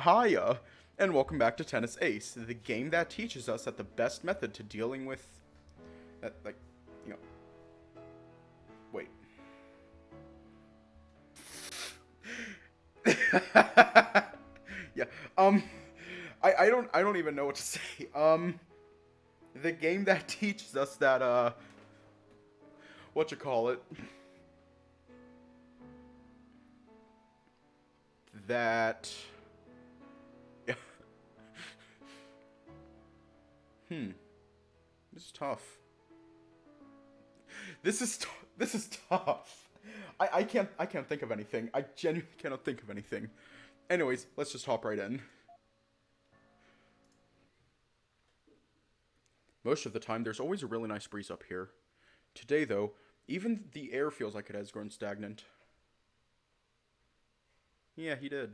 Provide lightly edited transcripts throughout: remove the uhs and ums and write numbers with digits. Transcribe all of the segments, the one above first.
Hiya, and welcome back to Tennis Ace, the game that teaches us that the best method to dealing with, you know, wait. Yeah, I don't even know what to say. The game that teaches us that, whatchamacallit, that, this is tough. This is tough. I can't think of anything. I genuinely cannot think of anything. Anyways, let's just hop right in. Most of the time, there's always a really nice breeze up here. Today, though, even the air feels like it has grown stagnant. Yeah, he did.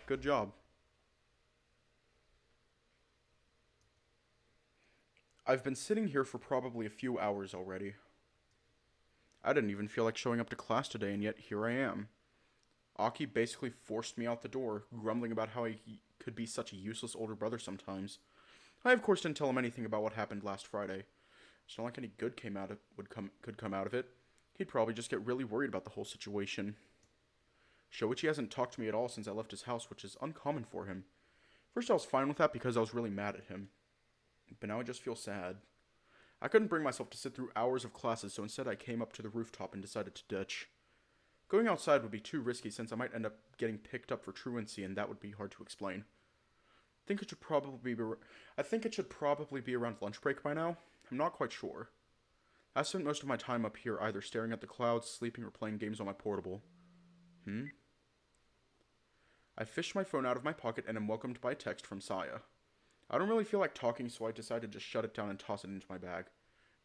Good job. I've been sitting here for probably a few hours already. I didn't even feel like showing up to class today, and yet here I am. Aki basically forced me out the door, grumbling about how he could be such a useless older brother sometimes. I, of course, didn't tell him anything about what happened last Friday. It's not like any good could come out of it. He'd probably just get really worried about the whole situation. Shoichi hasn't talked to me at all since I left his house, which is uncommon for him. First, I was fine with that because I was really mad at him. But now I just feel sad. I couldn't bring myself to sit through hours of classes, so instead I came up to the rooftop and decided to ditch. Going outside would be too risky since I might end up getting picked up for truancy, and that would be hard to explain. I think it should probably be around lunch break by now. I'm not quite sure. I spent most of my time up here either staring at the clouds, sleeping, or playing games on my portable. I fished my phone out of my pocket and am welcomed by a text from Saya. I don't really feel like talking, so I decided to just shut it down and toss it into my bag.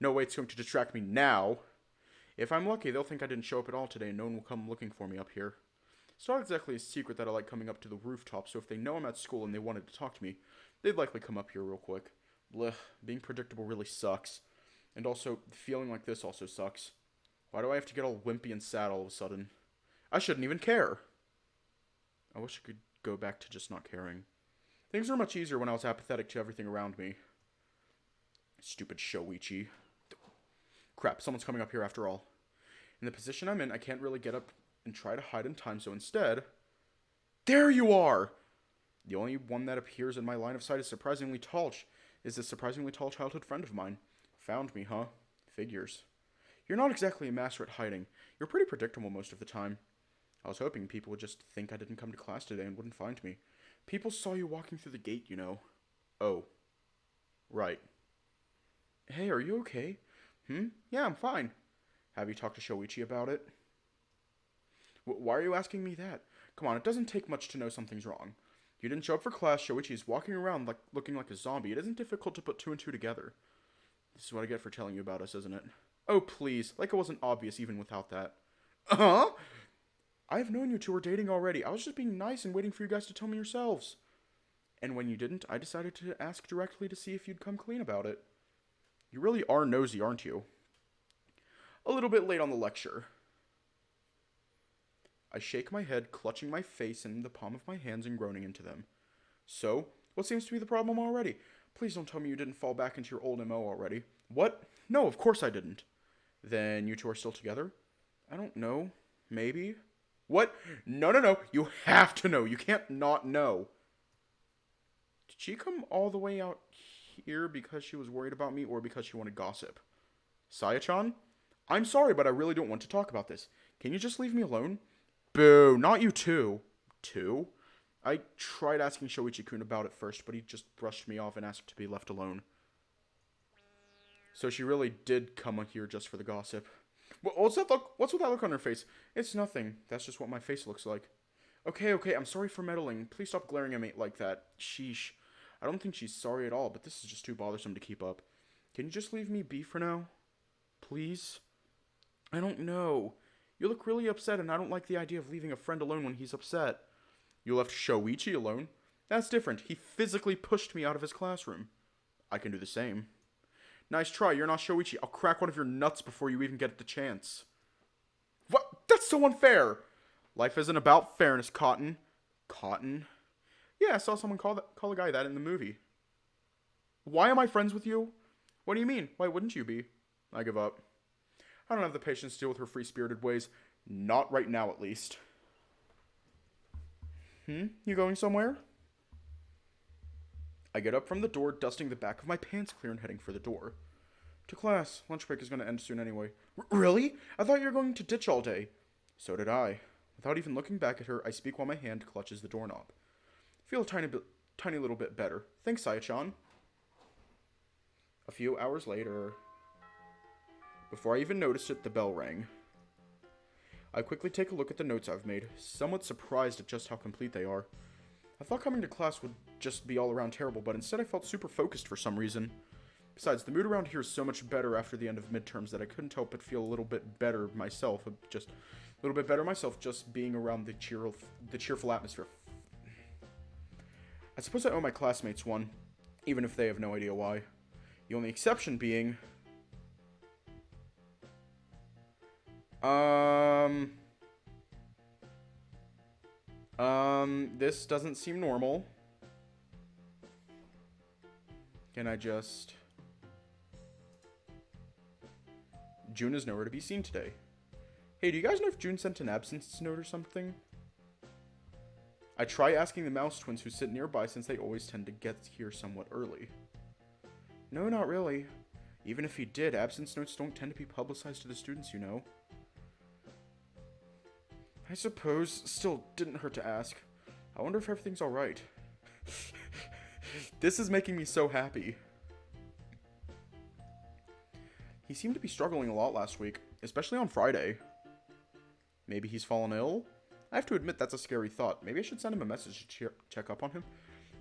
No way it's going to distract me now. If I'm lucky, they'll think I didn't show up at all today and no one will come looking for me up here. It's not exactly a secret that I like coming up to the rooftop, so if they know I'm at school and they wanted to talk to me, they'd likely come up here real quick. Blech, being predictable really sucks. And also, feeling like this also sucks. Why do I have to get all wimpy and sad all of a sudden? I shouldn't even care. I wish I could go back to just not caring. Things were much easier when I was apathetic to everything around me. Stupid Shoichi. Crap, someone's coming up here after all. In the position I'm in, I can't really get up and try to hide in time, so instead... There you are! The only one that appears in my line of sight is this surprisingly tall childhood friend of mine. Found me, huh? Figures. You're not exactly a master at hiding. You're pretty predictable most of the time. I was hoping people would just think I didn't come to class today and wouldn't find me. People saw you walking through the gate, you know. Oh. Right. Hey, are you okay? Yeah, I'm fine. Have you talked to Shoichi about it? Why are you asking me that? Come on, it doesn't take much to know something's wrong. You didn't show up for class, Shoichi is walking around looking like a zombie. It isn't difficult to put two and two together. This is what I get for telling you about us, isn't it? Oh, please. Like it wasn't obvious even without that. Uh-huh? I've known you two were dating already. I was just being nice and waiting for you guys to tell me yourselves. And when you didn't, I decided to ask directly to see if you'd come clean about it. You really are nosy, aren't you? A little bit late on the lecture. I shake my head, clutching my face in the palm of my hands and groaning into them. So, what seems to be the problem already? Please don't tell me you didn't fall back into your old MO already. What? No, of course I didn't. Then you two are still together? I don't know. Maybe? What? No. You have to know. You can't not know. Did she come all the way out here because she was worried about me or because she wanted gossip? Saya-chan? I'm sorry, but I really don't want to talk about this. Can you just leave me alone? Boo, not you too. Two? I tried asking Shoichi-kun about it first, but he just brushed me off and asked to be left alone. So she really did come here just for the gossip. What's with that look on her face? It's nothing. That's just what my face looks like. Okay, I'm sorry for meddling. Please stop glaring at me like that. Sheesh. I don't think she's sorry at all, but this is just too bothersome to keep up. Can you just leave me be for now? Please? I don't know. You look really upset, and I don't like the idea of leaving a friend alone when he's upset. You left Shoichi alone? That's different. He physically pushed me out of his classroom. I can do the same. Nice try. You're not Shoichi. I'll crack one of your nuts before you even get the chance. What? That's so unfair. Life isn't about fairness, Cotton. Cotton? Yeah, I saw someone call a guy that in the movie. Why am I friends with you? What do you mean? Why wouldn't you be? I give up. I don't have the patience to deal with her free-spirited ways. Not right now, at least. You going somewhere? I get up from the door, dusting the back of my pants clear and heading for the door. To class. Lunch break is going to end soon anyway. Really? I thought you were going to ditch all day. So did I. Without even looking back at her, I speak while my hand clutches the doorknob. Feel a tiny little bit better. Thanks, Saya-chan. A few hours later, before I even noticed it, the bell rang. I quickly take a look at the notes I've made, somewhat surprised at just how complete they are. I thought coming to class would just be all around terrible, but instead I felt super focused for some reason. Besides, the mood around here is so much better after the end of midterms that I couldn't help but feel a little bit better myself, just being around the cheerful atmosphere. I suppose I owe my classmates one, even if they have no idea why. The only exception being... this doesn't seem normal. Can I just... June is nowhere to be seen today. Hey, do you guys know if June sent an absence note or something? I try asking the Mouse twins who sit nearby since they always tend to get here somewhat early. No, not really. Even if he did, absence notes don't tend to be publicized to the students, you know. I suppose. Still, didn't hurt to ask. I wonder if everything's alright. This is making me so happy. He seemed to be struggling a lot last week, especially on Friday. Maybe he's fallen ill? I have to admit that's a scary thought. Maybe I should send him a message to check up on him.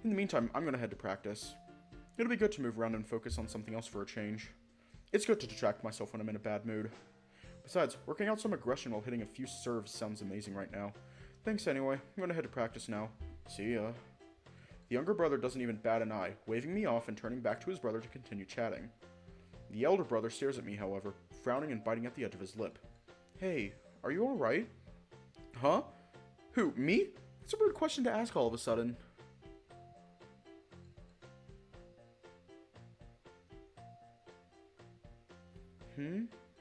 In the meantime, I'm gonna head to practice. It'll be good to move around and focus on something else for a change. It's good to distract myself when I'm in a bad mood. Besides, working out some aggression while hitting a few serves sounds amazing right now. Thanks anyway, I'm gonna head to practice now. See ya. The younger brother doesn't even bat an eye, waving me off and turning back to his brother to continue chatting. The elder brother stares at me, however, frowning and biting at the edge of his lip. Hey, are you alright? Huh? Who, me? It's a weird question to ask all of a sudden.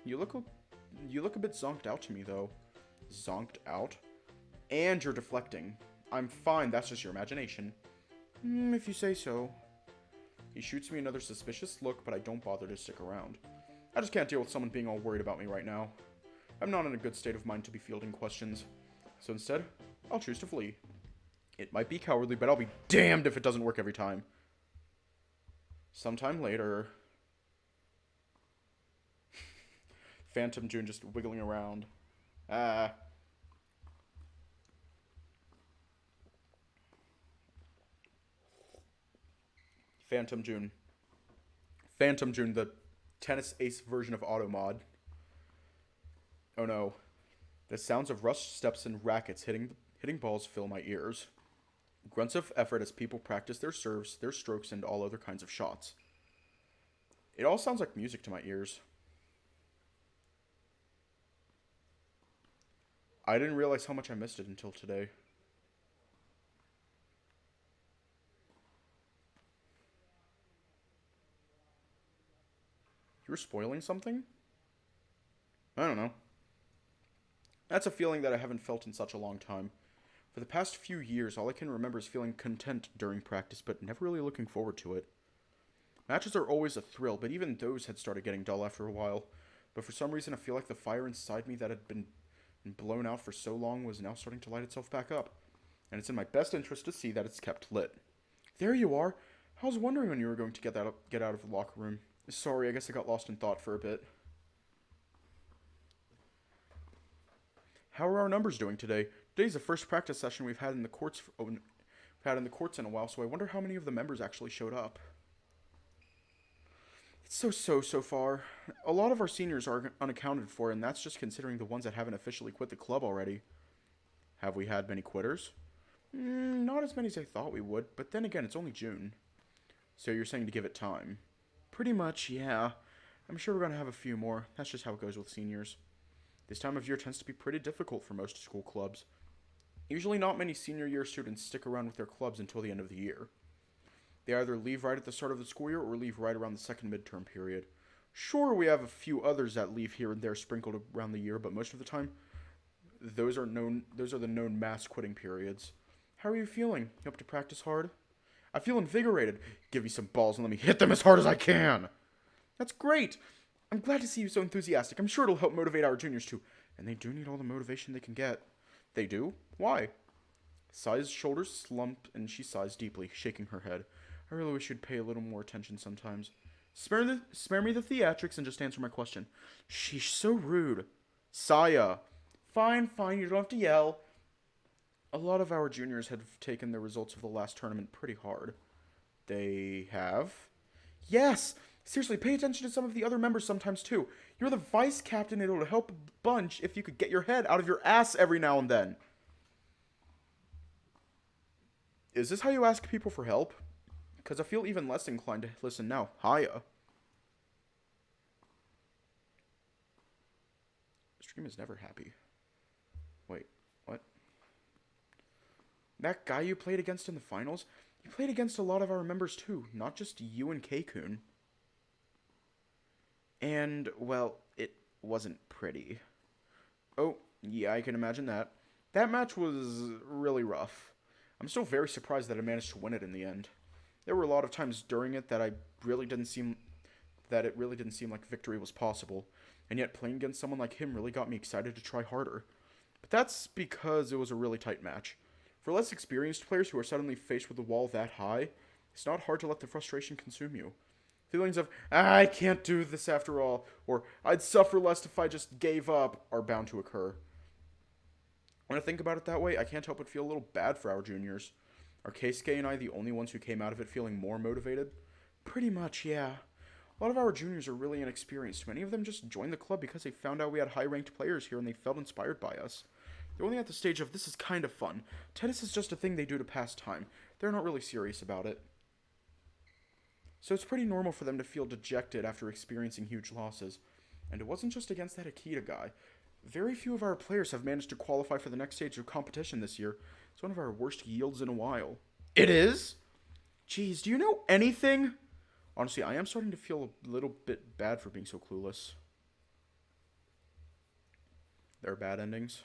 You look a bit zonked out to me, though. Zonked out? And you're deflecting. I'm fine, that's just your imagination. If you say so. He shoots me another suspicious look, but I don't bother to stick around. I just can't deal with someone being all worried about me right now. I'm not in a good state of mind to be fielding questions. So instead, I'll choose to flee. It might be cowardly, but I'll be damned if it doesn't work every time. Sometime later... Phantom June just wiggling around. Phantom June. Phantom June, the tennis ace version of auto mod. Oh no. The sounds of rushed steps and rackets hitting balls fill my ears. Grunts of effort as people practice their serves, their strokes, and all other kinds of shots. It all sounds like music to my ears. I didn't realize how much I missed it until today. You were spoiling something? I don't know. That's a feeling that I haven't felt in such a long time. For the past few years, all I can remember is feeling content during practice, but never really looking forward to it. Matches are always a thrill, but even those had started getting dull after a while. But for some reason, I feel like the fire inside me that had been blown out for so long was now starting to light itself back up. And it's in my best interest to see that it's kept lit. There you are! I was wondering when you were going to get out of the locker room. Sorry, I guess I got lost in thought for a bit. How are our numbers doing today? Today's the first practice session we've had in the courts in a while, so I wonder how many of the members actually showed up. It's so far. A lot of our seniors are unaccounted for, and that's just considering the ones that haven't officially quit the club already. Have we had many quitters? Not as many as I thought we would, but then again, it's only June. So you're saying to give it time? Pretty much, yeah. I'm sure we're going to have a few more. That's just how it goes with seniors. This time of year tends to be pretty difficult for most school clubs. Usually not many senior year students stick around with their clubs until the end of the year. They either leave right at the start of the school year or leave right around the second midterm period. Sure, we have a few others that leave here and there sprinkled around the year, but most of the time, those are the known mass quitting periods. How are you feeling? You hope to practice hard? I feel invigorated. Give me some balls and let me hit them as hard as I can. That's great. I'm glad to see you so enthusiastic. I'm sure it'll help motivate our juniors too. And they do need all the motivation they can get. They do? Why? Sai's shoulders slump and she sighs deeply, shaking her head. I really wish you'd pay a little more attention sometimes. Spare me the theatrics and just answer my question. She's so rude. Saya. Fine, you don't have to yell. A lot of our juniors have taken the results of the last tournament pretty hard. They have? Yes! Seriously, pay attention to some of the other members sometimes too. You're the vice captain and it'll help a bunch if you could get your head out of your ass every now and then. Is this how you ask people for help? Because I feel even less inclined to listen now. Hiya. Stream is never happy. Wait, what? That guy you played against in the finals? You played against a lot of our members too, not just you and K-kun. And, well, it wasn't pretty. Oh, yeah, I can imagine that. That match was really rough. I'm still very surprised that I managed to win it in the end. There were a lot of times during it that it really didn't seem like victory was possible, and yet playing against someone like him really got me excited to try harder. But that's because it was a really tight match. For less experienced players who are suddenly faced with a wall that high, it's not hard to let the frustration consume you. Feelings of, I can't do this after all, or I'd suffer less if I just gave up, are bound to occur. When I think about it that way, I can't help but feel a little bad for our juniors. Are Keisuke and I the only ones who came out of it feeling more motivated? Pretty much, yeah. A lot of our juniors are really inexperienced. Many of them just joined the club because they found out we had high-ranked players here and they felt inspired by us. They're only at the stage of, this is kind of fun. Tennis is just a thing they do to pass time. They're not really serious about it. So it's pretty normal for them to feel dejected after experiencing huge losses. And it wasn't just against that Akita guy. Very few of our players have managed to qualify for the next stage of competition this year. It's one of our worst yields in a while. It is? Jeez, do you know anything? Honestly, I am starting to feel a little bit bad for being so clueless. There are bad endings.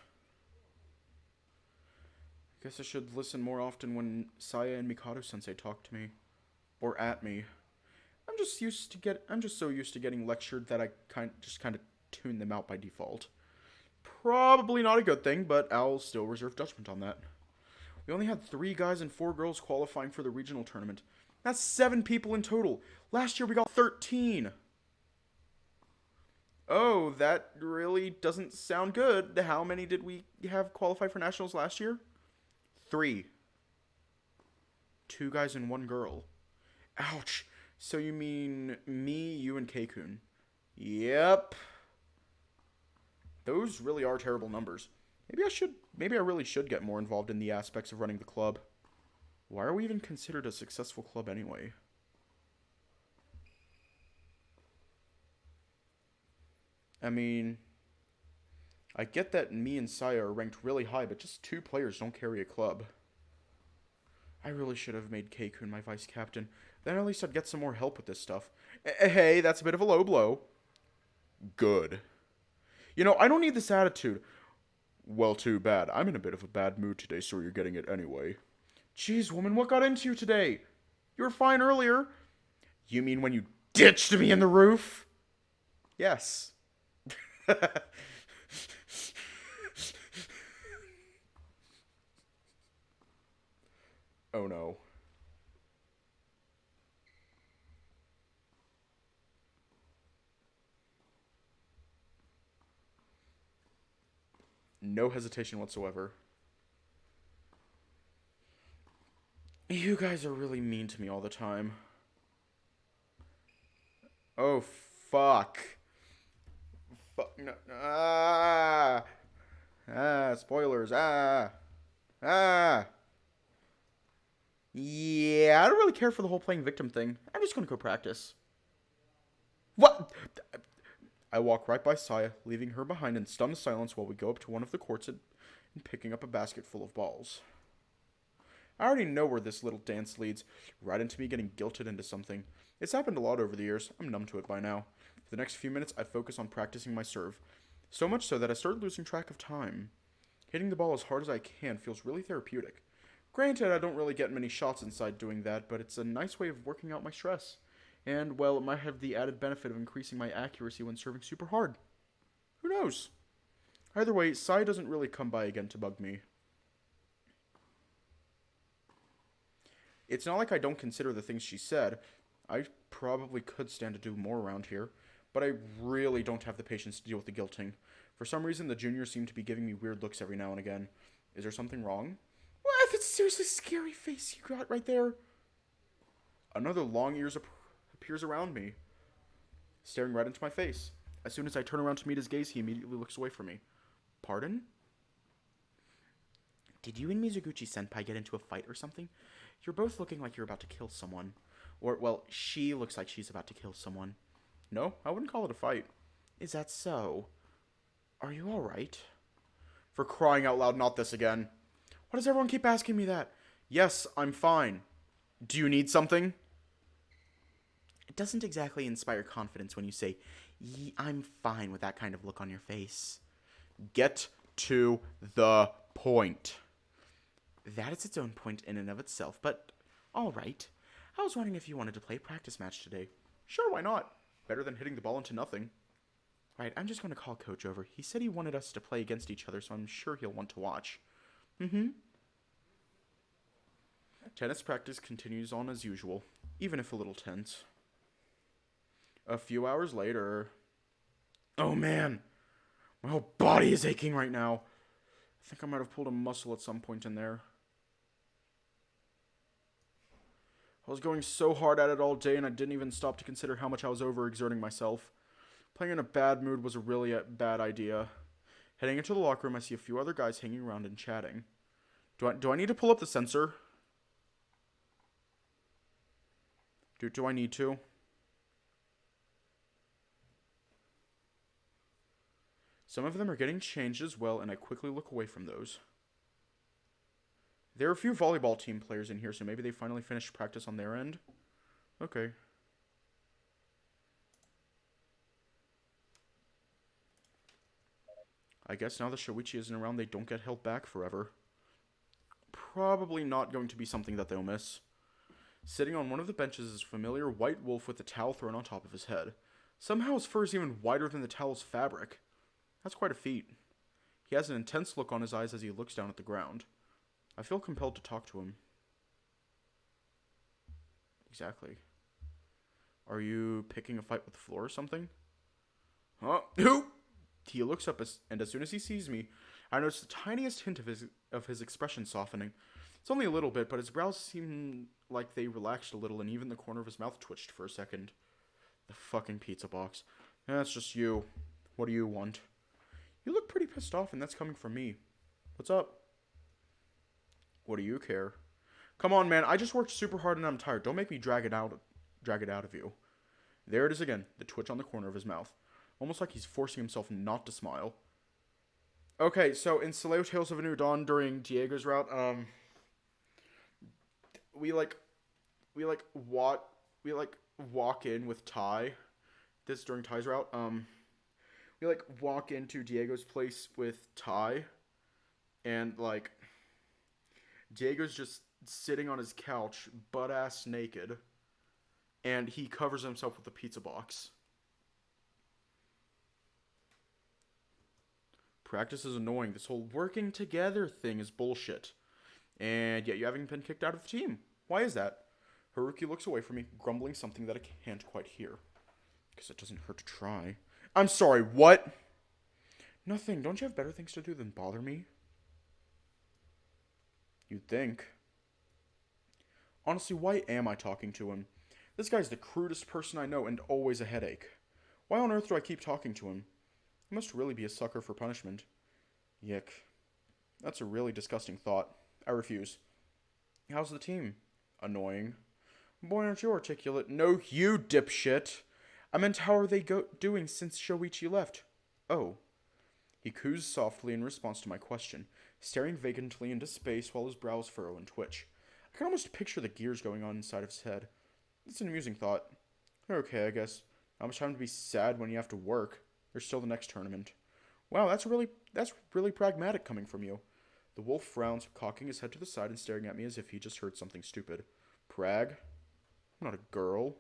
I guess I should listen more often when Saya and Mikado-sensei talk to me. Or at me. I'm just so used to getting lectured that I kind of tune them out by default. Probably not a good thing, but I'll still reserve judgment on that. We only had 3 guys and 4 girls qualifying for the regional tournament. That's 7 people in total. Last year we got 13. Oh, that really doesn't sound good. How many did we have qualify for nationals last year? 3. 2 guys and 1 girl. Ouch. So you mean me, you, and K-kun? Yep. Those really are terrible numbers. Maybe I really should get more involved in the aspects of running the club. Why are we even considered a successful club anyway? I mean, I get that me and Saya are ranked really high, but just 2 players don't carry a club. I really should have made K-kun my vice captain. Then at least I'd get some more help with this stuff. Hey, that's a bit of a low blow. Good. You know, I don't need this attitude. Well, too bad. I'm in a bit of a bad mood today, so you're getting it anyway. Jeez, woman, what got into you today? You were fine earlier. You mean when you ditched me in the roof? Yes. Oh no. No hesitation whatsoever. You guys are really mean to me all the time. Oh, fuck. Fuck. No. Spoilers. Yeah, I don't really care for the whole playing victim thing. I'm just gonna go practice. What? I walk right by Saya, leaving her behind in stunned silence while we go up to one of the courts and picking up a basket full of balls. I already know where this little dance leads, right into me getting guilted into something. It's happened a lot over the years. I'm numb to it by now. For the next few minutes, I focus on practicing my serve. So much so that I started losing track of time. Hitting the ball as hard as I can feels really therapeutic. Granted, I don't really get many shots inside doing that, but it's a nice way of working out my stress. And, well, it might have the added benefit of increasing my accuracy when serving super hard. Who knows? Either way, Sai doesn't really come by again to bug me. It's not like I don't consider the things she said. I probably could stand to do more around here, but I really don't have the patience to deal with the guilting. For some reason, the juniors seem to be giving me weird looks every now and again. Is there something wrong? What? That's a seriously scary face you got right there. Another long ears appears around me, staring right into my face. As soon as I turn around to meet his gaze, he immediately looks away from me. Pardon? Did you and Mizuguchi-senpai get into a fight or something? You're both looking like you're about to kill someone. Or, well, she looks like she's about to kill someone. No, I wouldn't call it a fight. Is that so? Are you alright? For crying out loud, not this again. Why does everyone keep asking me that? Yes, I'm fine. Do you need something? It doesn't exactly inspire confidence when you say, I'm fine with that kind of look on your face. Get to the point. That is its own point in and of itself, but alright. I was wondering if you wanted to play a practice match today. Sure, why not? Better than hitting the ball into nothing. Right, I'm just going to call Coach over. He said he wanted us to play against each other, so I'm sure he'll want to watch. Tennis practice continues on as usual, even if a little tense. A few hours later... Oh man! My whole body is aching right now. I think I might have pulled a muscle at some point in there. I was going so hard at it all day and I didn't even stop to consider how much I was overexerting myself. Playing in a bad mood was a really bad idea. Heading into the locker room, I see a few other guys hanging around and chatting. Do I need to pull up the sensor? Do I need to? Some of them are getting changed as well, and I quickly look away from those. There are a few volleyball team players in here, so maybe they finally finished practice on their end. Okay. I guess now that Shoichi isn't around, they don't get held back forever. Probably not going to be something that they'll miss. Sitting on one of the benches is a familiar white wolf with a towel thrown on top of his head. Somehow his fur is even wider than the towel's fabric. That's quite a feat. He has an intense look on his eyes as he looks down at the ground. I feel compelled to talk to him. Exactly. Are you picking a fight with the floor or something? Huh? Who? He looks up and as soon as he sees me, I notice the tiniest hint of his expression softening. It's only a little bit, but his brows seem like they relaxed a little and even the corner of his mouth twitched for a second. The fucking pizza box. That's just you. What do you want? You look pretty pissed off and that's coming from me. What's up? What do you care? Come on, man. I just worked super hard and I'm tired. Don't make me drag it out of you. There it is again, the twitch on the corner of his mouth. Almost like he's forcing himself not to smile. Okay, so in Saleo Tales of a New Dawn during Diego's route, we walk in with Ty. This during Ty's route. We walk into Diego's place with Ty, and Diego's just sitting on his couch, butt ass naked, and he covers himself with a pizza box. Practice is annoying. This whole working together thing is bullshit. And yet you haven't been kicked out of the team. Why is that? Haruki looks away from me, grumbling something that I can't quite hear. Guess it doesn't hurt to try. I'm sorry, what? Nothing. Don't you have better things to do than bother me? You'd think. Honestly, why am I talking to him? This guy's the crudest person I know and always a headache. Why on earth do I keep talking to him? He must really be a sucker for punishment. Yick. That's a really disgusting thought. I refuse. How's the team? Annoying. Boy, aren't you articulate? No, you dipshit. I meant how are they doing since Shoichi left? Oh. He coos softly in response to my question. staring vacantly into space while his brows furrow and twitch. I can almost picture the gears going on inside of his head. It's an amusing thought. Okay, I guess. Not much time to be sad when you have to work. There's still the next tournament. Wow, that's really pragmatic coming from you. The wolf frowns, cocking his head to the side and staring at me as if he just heard something stupid. Prag? I'm not a girl.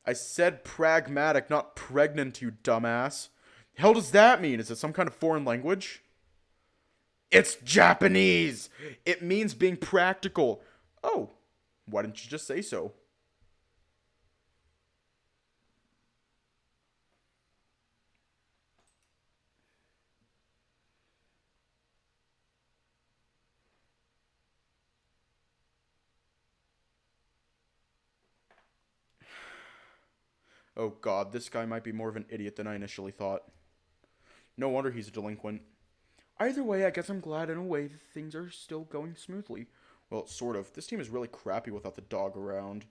I said pragmatic, not pregnant, you dumbass. The hell does that mean? Is it some kind of foreign language? It's Japanese! It means being practical. Oh, why didn't you just say so? Oh god, this guy might be more of an idiot than I initially thought. No wonder he's a delinquent. Either way, I guess I'm glad in a way that things are still going smoothly. Well, sort of. This team is really crappy without the dog around.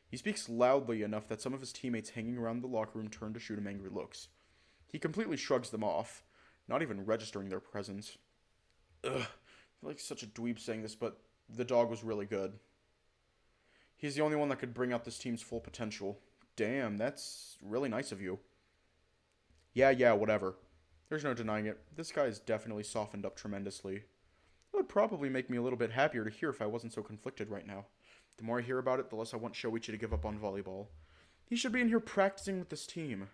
He speaks loudly enough that some of his teammates hanging around the locker room turn to shoot him angry looks. He completely shrugs them off, not even registering their presence. Ugh, I feel like such a dweeb saying this, but the dog was really good. He's the only one that could bring out this team's full potential. Damn, that's really nice of you. Yeah, whatever. There's no denying it. This guy is definitely softened up tremendously. It would probably make me a little bit happier to hear if I wasn't so conflicted right now. The more I hear about it, the less I want Shoichi to give up on volleyball. He should be in here practicing with this team.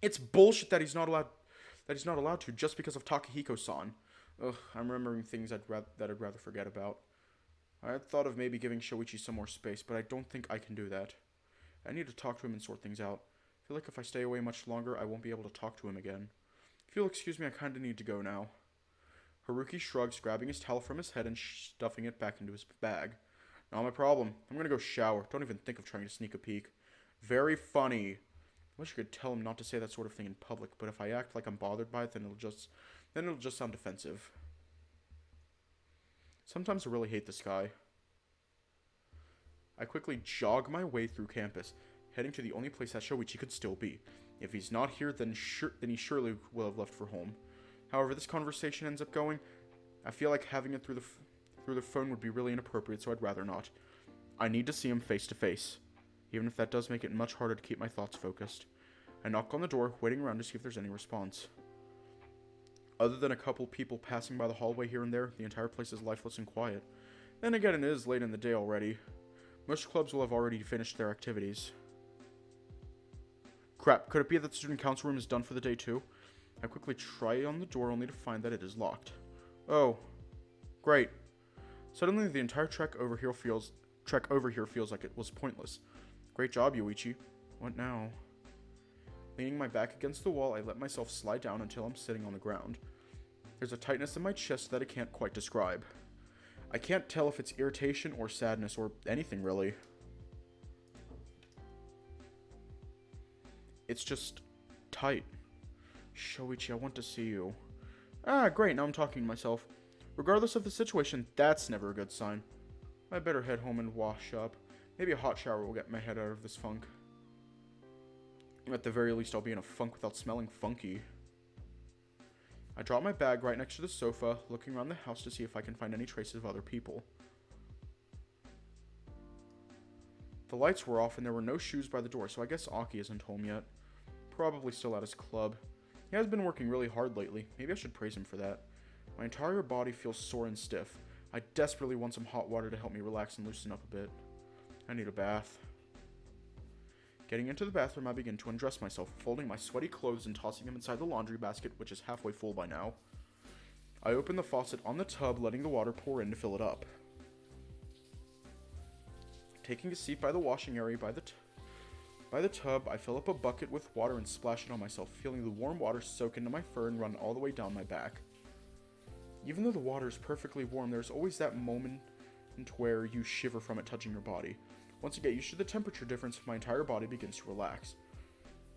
It's bullshit that he's not allowed to just because of Takahiko-san. Ugh, I'm remembering things that I'd rather forget about. I had thought of maybe giving Shoichi some more space, but I don't think I can do that. I need to talk to him and sort things out. I feel like if I stay away much longer, I won't be able to talk to him again. If you'll excuse me, I kinda need to go now. Haruki shrugs, grabbing his towel from his head and stuffing it back into his bag. Not my problem. I'm gonna go shower. Don't even think of trying to sneak a peek. Very funny. I wish I could tell him not to say that sort of thing in public, but if I act like I'm bothered by it, then it'll just sound defensive. Sometimes I really hate this guy. I quickly jog my way through campus, heading to the only place that Shoichi could still be. If he's not here, then he surely will have left for home. However this conversation ends up going, I feel like having it through the phone would be really inappropriate, so I'd rather not. I need to see him face to face, even if that does make it much harder to keep my thoughts focused. I knock on the door, waiting around to see if there's any response. Other than a couple people passing by the hallway here and there, the entire place is lifeless and quiet. Then again, it is late in the day already. Most clubs will have already finished their activities. Crap, could it be that the student council room is done for the day too? I quickly try on the door only to find that it is locked. Oh, great. Suddenly the entire trek over here feels like it was pointless. Great job, Yoichi. What now? Leaning my back against the wall, I let myself slide down until I'm sitting on the ground. There's a tightness in my chest that I can't quite describe. I can't tell if it's irritation or sadness or anything really. It's just tight. Shoichi, I want to see you. Ah, great, now I'm talking to myself. Regardless of the situation, that's never a good sign. I better head home and wash up. Maybe a hot shower will get my head out of this funk. At the very least, I'll be in a funk without smelling funky. I drop my bag right next to the sofa, looking around the house to see if I can find any traces of other people. The lights were off and there were no shoes by the door, so I guess Aki isn't home yet. Probably still at his club. He has been working really hard lately. Maybe I should praise him for that. My entire body feels sore and stiff. I desperately want some hot water to help me relax and loosen up a bit. I need a bath. Getting into the bathroom, I begin to undress myself, folding my sweaty clothes and tossing them inside the laundry basket, which is halfway full by now. I open the faucet on the tub, letting the water pour in to fill it up. Taking a seat by the washing area by the tub, I fill up a bucket with water and splash it on myself, feeling the warm water soak into my fur and run all the way down my back. Even though the water is perfectly warm, there's always that moment where you shiver from it touching your body. Once you get used to the temperature difference, my entire body begins to relax.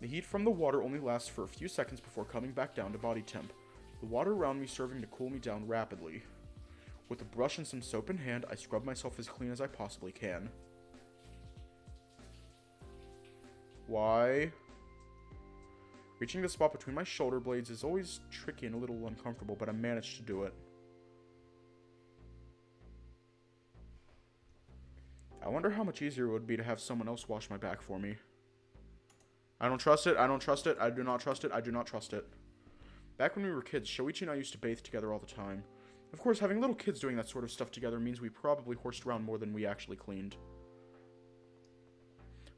The heat from the water only lasts for a few seconds before coming back down to body temp, the water around me serving to cool me down rapidly. With a brush and some soap in hand, I scrub myself as clean as I possibly can. Why? Reaching the spot between my shoulder blades is always tricky and a little uncomfortable, but I managed to do it. I wonder how much easier it would be to have someone else wash my back for me. I don't trust it, I don't trust it, I do not trust it, I do not trust it. Back when we were kids, Shoichi and I used to bathe together all the time. Of course, having little kids doing that sort of stuff together means we probably horsed around more than we actually cleaned.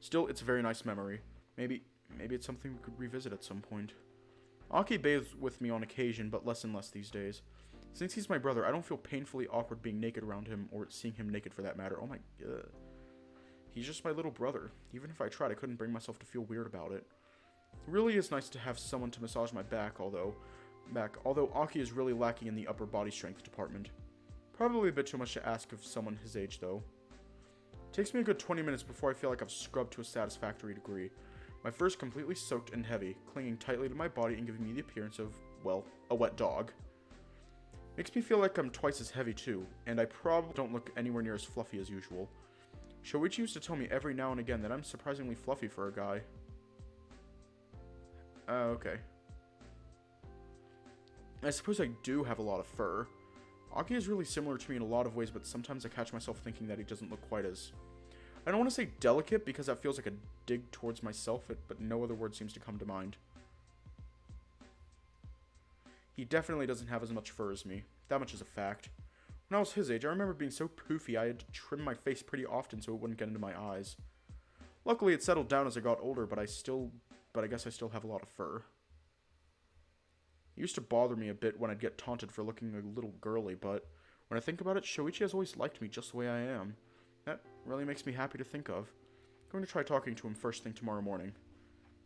Still, it's a very nice memory. Maybe it's something we could revisit at some point. Aki bathes with me on occasion, but less and less these days. Since he's my brother, I don't feel painfully awkward being naked around him, or seeing him naked for that matter. Oh my god. He's just my little brother. Even if I tried, I couldn't bring myself to feel weird about it. It really is nice to have someone to massage my back, although Aki is really lacking in the upper body strength department. Probably a bit too much to ask of someone his age, though. It takes me a good 20 minutes before I feel like I've scrubbed to a satisfactory degree. My fur is completely soaked and heavy, clinging tightly to my body and giving me the appearance of, well, a wet dog. Makes me feel like I'm twice as heavy too, and I probably don't look anywhere near as fluffy as usual. Shoichi used to tell me every now and again that I'm surprisingly fluffy for a guy. Okay. I suppose I do have a lot of fur. Aki is really similar to me in a lot of ways, but sometimes I catch myself thinking that he doesn't look quite as... I don't want to say delicate, because that feels like a dig towards myself, but no other word seems to come to mind. He definitely doesn't have as much fur as me. That much is a fact. When I was his age, I remember being so poofy I had to trim my face pretty often so it wouldn't get into my eyes. Luckily, it settled down as I got older, but I guess I still have a lot of fur. It used to bother me a bit when I'd get taunted for looking a little girly, but when I think about it, Shoichi has always liked me just the way I am. That really makes me happy to think of. I'm going to try talking to him first thing tomorrow morning.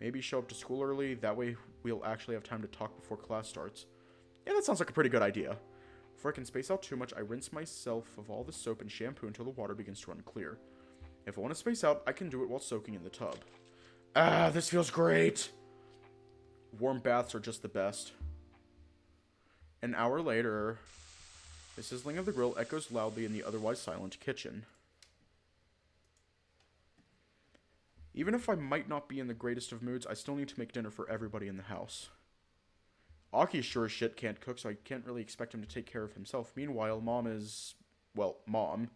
Maybe show up to school early, that way we'll actually have time to talk before class starts. Yeah, that sounds like a pretty good idea. Before I can space out too much, I rinse myself of all the soap and shampoo until the water begins to run clear. If I want to space out, I can do it while soaking in the tub. Ah, this feels great! Warm baths are just the best. An hour later, the sizzling of the grill echoes loudly in the otherwise silent kitchen. Even if I might not be in the greatest of moods, I still need to make dinner for everybody in the house. Aki sure as shit can't cook, so I can't really expect him to take care of himself. Meanwhile, Mom is... well, Mom.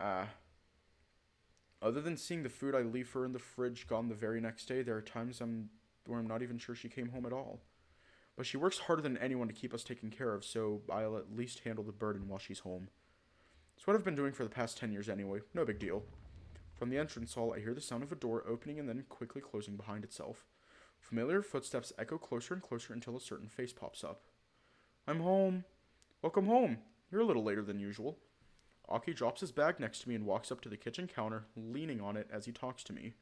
Other than seeing the food I leave her in the fridge gone the very next day, there are times where I'm not even sure she came home at all. But she works harder than anyone to keep us taken care of, so I'll at least handle the burden while she's home. It's what I've been doing for the past 10 years anyway. No big deal. From the entrance hall, I hear the sound of a door opening and then quickly closing behind itself. Familiar footsteps echo closer and closer until a certain face pops up. I'm home. Welcome home. You're a little later than usual. Aki drops his bag next to me and walks up to the kitchen counter, leaning on it as he talks to me.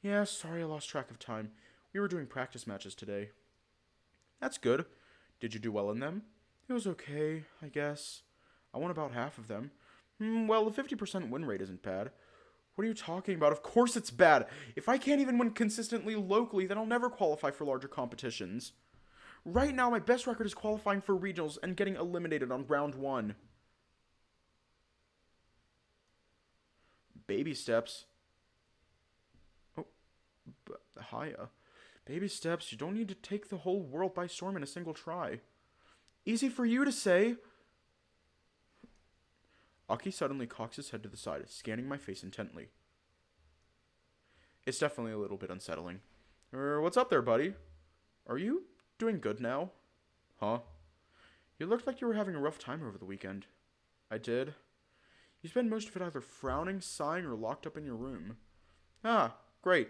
Yeah, sorry I lost track of time. We were doing practice matches today. That's good. Did you do well in them? It was okay, I guess. I won about half of them. Well, the 50% win rate isn't bad. What are you talking about? Of course it's bad. If I can't even win consistently locally, then I'll never qualify for larger competitions. Right now, my best record is qualifying for regionals and getting eliminated on round 1. Baby steps. Oh, hiya. Baby steps, you don't need to take the whole world by storm in a single try. Easy for you to say. Aki suddenly cocks his head to the side, scanning my face intently. It's definitely a little bit unsettling. What's up there, buddy? Are you doing good now? Huh? You looked like you were having a rough time over the weekend. I did. You spend most of it either frowning, sighing, or locked up in your room. Ah, great.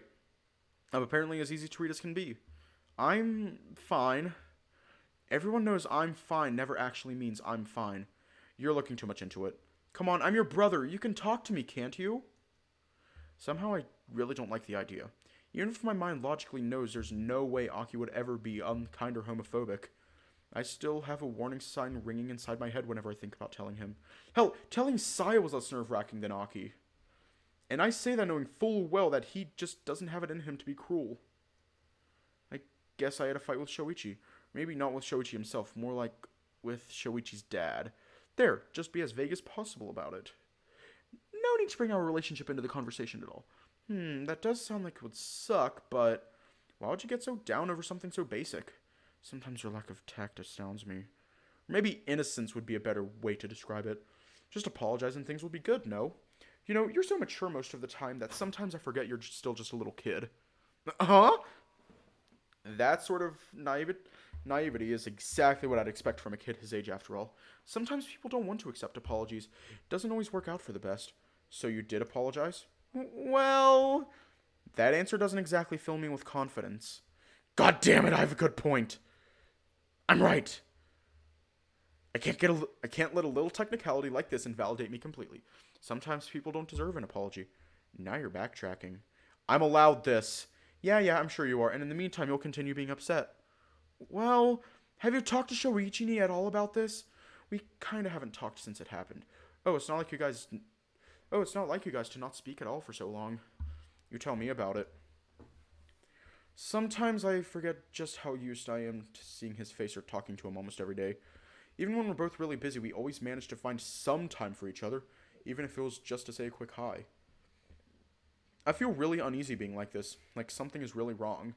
I'm apparently as easy to read as can be. I'm fine. Everyone knows I'm fine never actually means I'm fine. You're looking too much into it. Come on, I'm your brother. You can talk to me, can't you? Somehow I really don't like the idea. Even if my mind logically knows there's no way Aki would ever be unkind or homophobic, I still have a warning sign ringing inside my head whenever I think about telling him. Hell, telling Saya was less nerve-wracking than Aki. And I say that knowing full well that he just doesn't have it in him to be cruel. I guess I had a fight with Shoichi. Maybe not with Shoichi himself, more like with Shoichi's dad. There, just be as vague as possible about it. No need to bring our relationship into the conversation at all. That does sound like it would suck, but why would you get so down over something so basic? Sometimes your lack of tact astounds me. Or maybe innocence would be a better way to describe it. Just apologize and things will be good, no? You know, you're so mature most of the time that sometimes I forget you're still just a little kid. Huh? That sort of naivety is exactly what I'd expect from a kid his age, after all. Sometimes people don't want to accept apologies. It doesn't always work out for the best. So you did apologize? Well, that answer doesn't exactly fill me with confidence. God damn it, I have a good point. I'm right. I can't let a little technicality like this invalidate me completely. Sometimes people don't deserve an apology. Now you're backtracking. I'm allowed this. Yeah, I'm sure you are. And in the meantime, you'll continue being upset. Well, have you talked to Shoichi at all about this? We kind of haven't talked since it happened. Oh, it's not like you guys. Oh, it's not like you guys to not speak at all for so long. You tell me about it. Sometimes I forget just how used I am to seeing his face or talking to him almost every day. Even when we're both really busy, we always manage to find some time for each other, even if it was just to say a quick hi. I feel really uneasy being like this, like something is really wrong.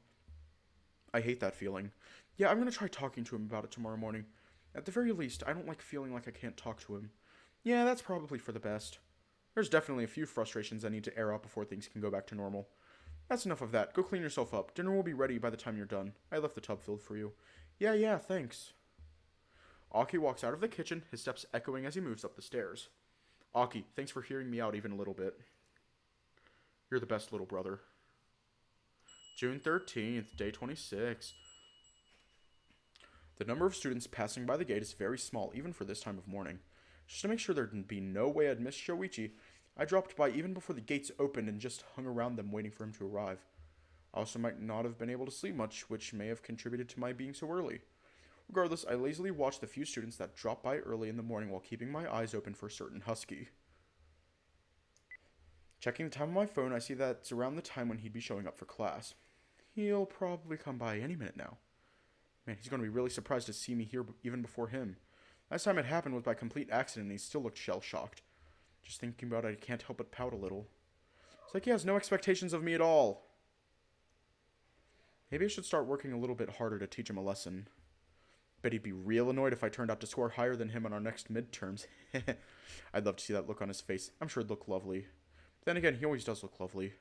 I hate that feeling. Yeah, I'm gonna try talking to him about it tomorrow morning. At the very least, I don't like feeling like I can't talk to him. Yeah, that's probably for the best. There's definitely a few frustrations I need to air out before things can go back to normal. That's enough of that. Go clean yourself up. Dinner will be ready by the time you're done. I left the tub filled for you. Yeah, thanks. Aki walks out of the kitchen, his steps echoing as he moves up the stairs. Aki, thanks for hearing me out even a little bit. You're the best little brother. June 13th, day 26. The number of students passing by the gate is very small, even for this time of morning. Just to make sure there'd be no way I'd miss Shoichi, I dropped by even before the gates opened and just hung around them waiting for him to arrive. I also might not have been able to sleep much, which may have contributed to my being so early. Regardless, I lazily watched the few students that dropped by early in the morning while keeping my eyes open for a certain husky. Checking the time on my phone, I see that it's around the time when he'd be showing up for class. He'll probably come by any minute now. Man, he's going to be really surprised to see me here even before him. Last time it happened was by complete accident and he still looked shell-shocked. Just thinking about it, I can't help but pout a little. It's like he has no expectations of me at all. Maybe I should start working a little bit harder to teach him a lesson. Bet he'd be real annoyed if I turned out to score higher than him on our next midterms. I'd love to see that look on his face. I'm sure it'd look lovely. But then again, he always does look lovely.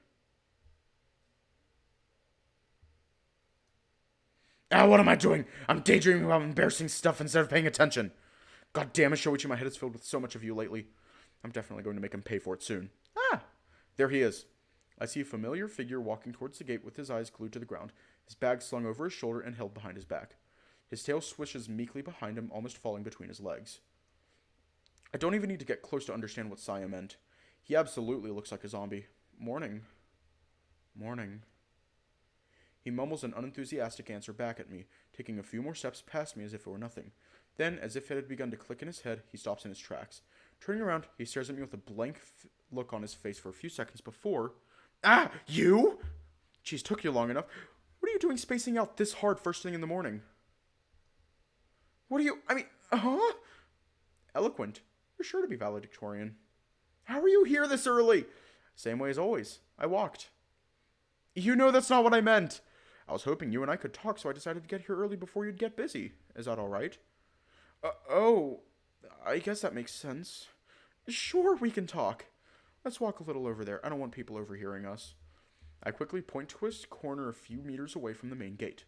What am I doing? I'm daydreaming about embarrassing stuff instead of paying attention. God damn it, Shoichi, my head is filled with so much of you lately. I'm definitely going to make him pay for it soon. There he is. I see a familiar figure walking towards the gate with his eyes glued to the ground, his bag slung over his shoulder and held behind his back. His tail swishes meekly behind him, almost falling between his legs. I don't even need to get close to understand what Saya meant. He absolutely looks like a zombie. Morning. He mumbles an unenthusiastic answer back at me, taking a few more steps past me as if it were nothing. Then, as if it had begun to click in his head, he stops in his tracks. Turning around, he stares at me with a blank look on his face for a few seconds before... You? Jeez, took you long enough. What are you doing spacing out this hard first thing in the morning? Eloquent. You're sure to be valedictorian. How are you here this early? Same way as always. I walked. You know that's not what I meant. I was hoping you and I could talk, so I decided to get here early before you'd get busy. Is that alright? I guess that makes sense. Sure, we can talk. Let's walk a little over there. I don't want people overhearing us. I quickly point to a corner a few meters away from the main gate.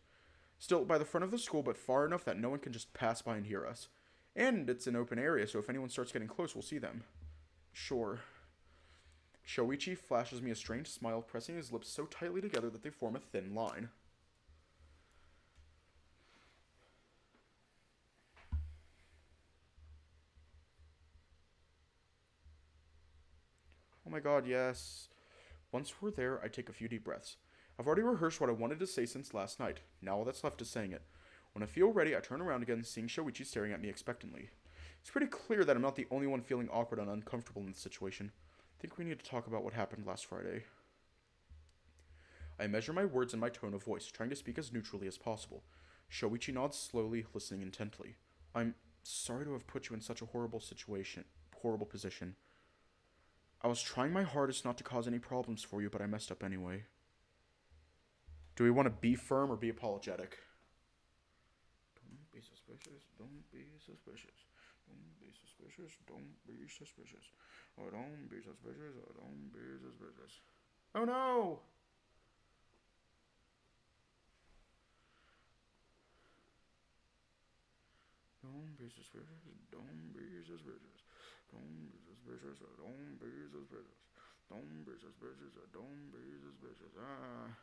Still by the front of the school, but far enough that no one can just pass by and hear us. And it's an open area, so if anyone starts getting close, we'll see them. Sure. Shoichi flashes me a strange smile, pressing his lips so tightly together that they form a thin line. Oh my god, yes. Once we're there, I take a few deep breaths. I've already rehearsed what I wanted to say since last night. Now all that's left is saying it. When I feel ready, I turn around again, seeing Shoichi staring at me expectantly. It's pretty clear that I'm not the only one feeling awkward and uncomfortable in this situation. I think we need to talk about what happened last Friday. I measure my words and my tone of voice, trying to speak as neutrally as possible. Shoichi nods slowly, listening intently. I'm sorry to have put you in such a horrible position. I was trying my hardest not to cause any problems for you, but I messed up anyway. Do we want to be firm or be apologetic? Don't be suspicious. Don't be suspicious. Don't be suspicious. Don't be suspicious. Oh, don't be suspicious. Oh, don't be suspicious. Oh no! Don't be suspicious. Don't be suspicious. Don't be suspicious. Don't be suspicious. Don't be suspicious. Don't be suspicious. Ah.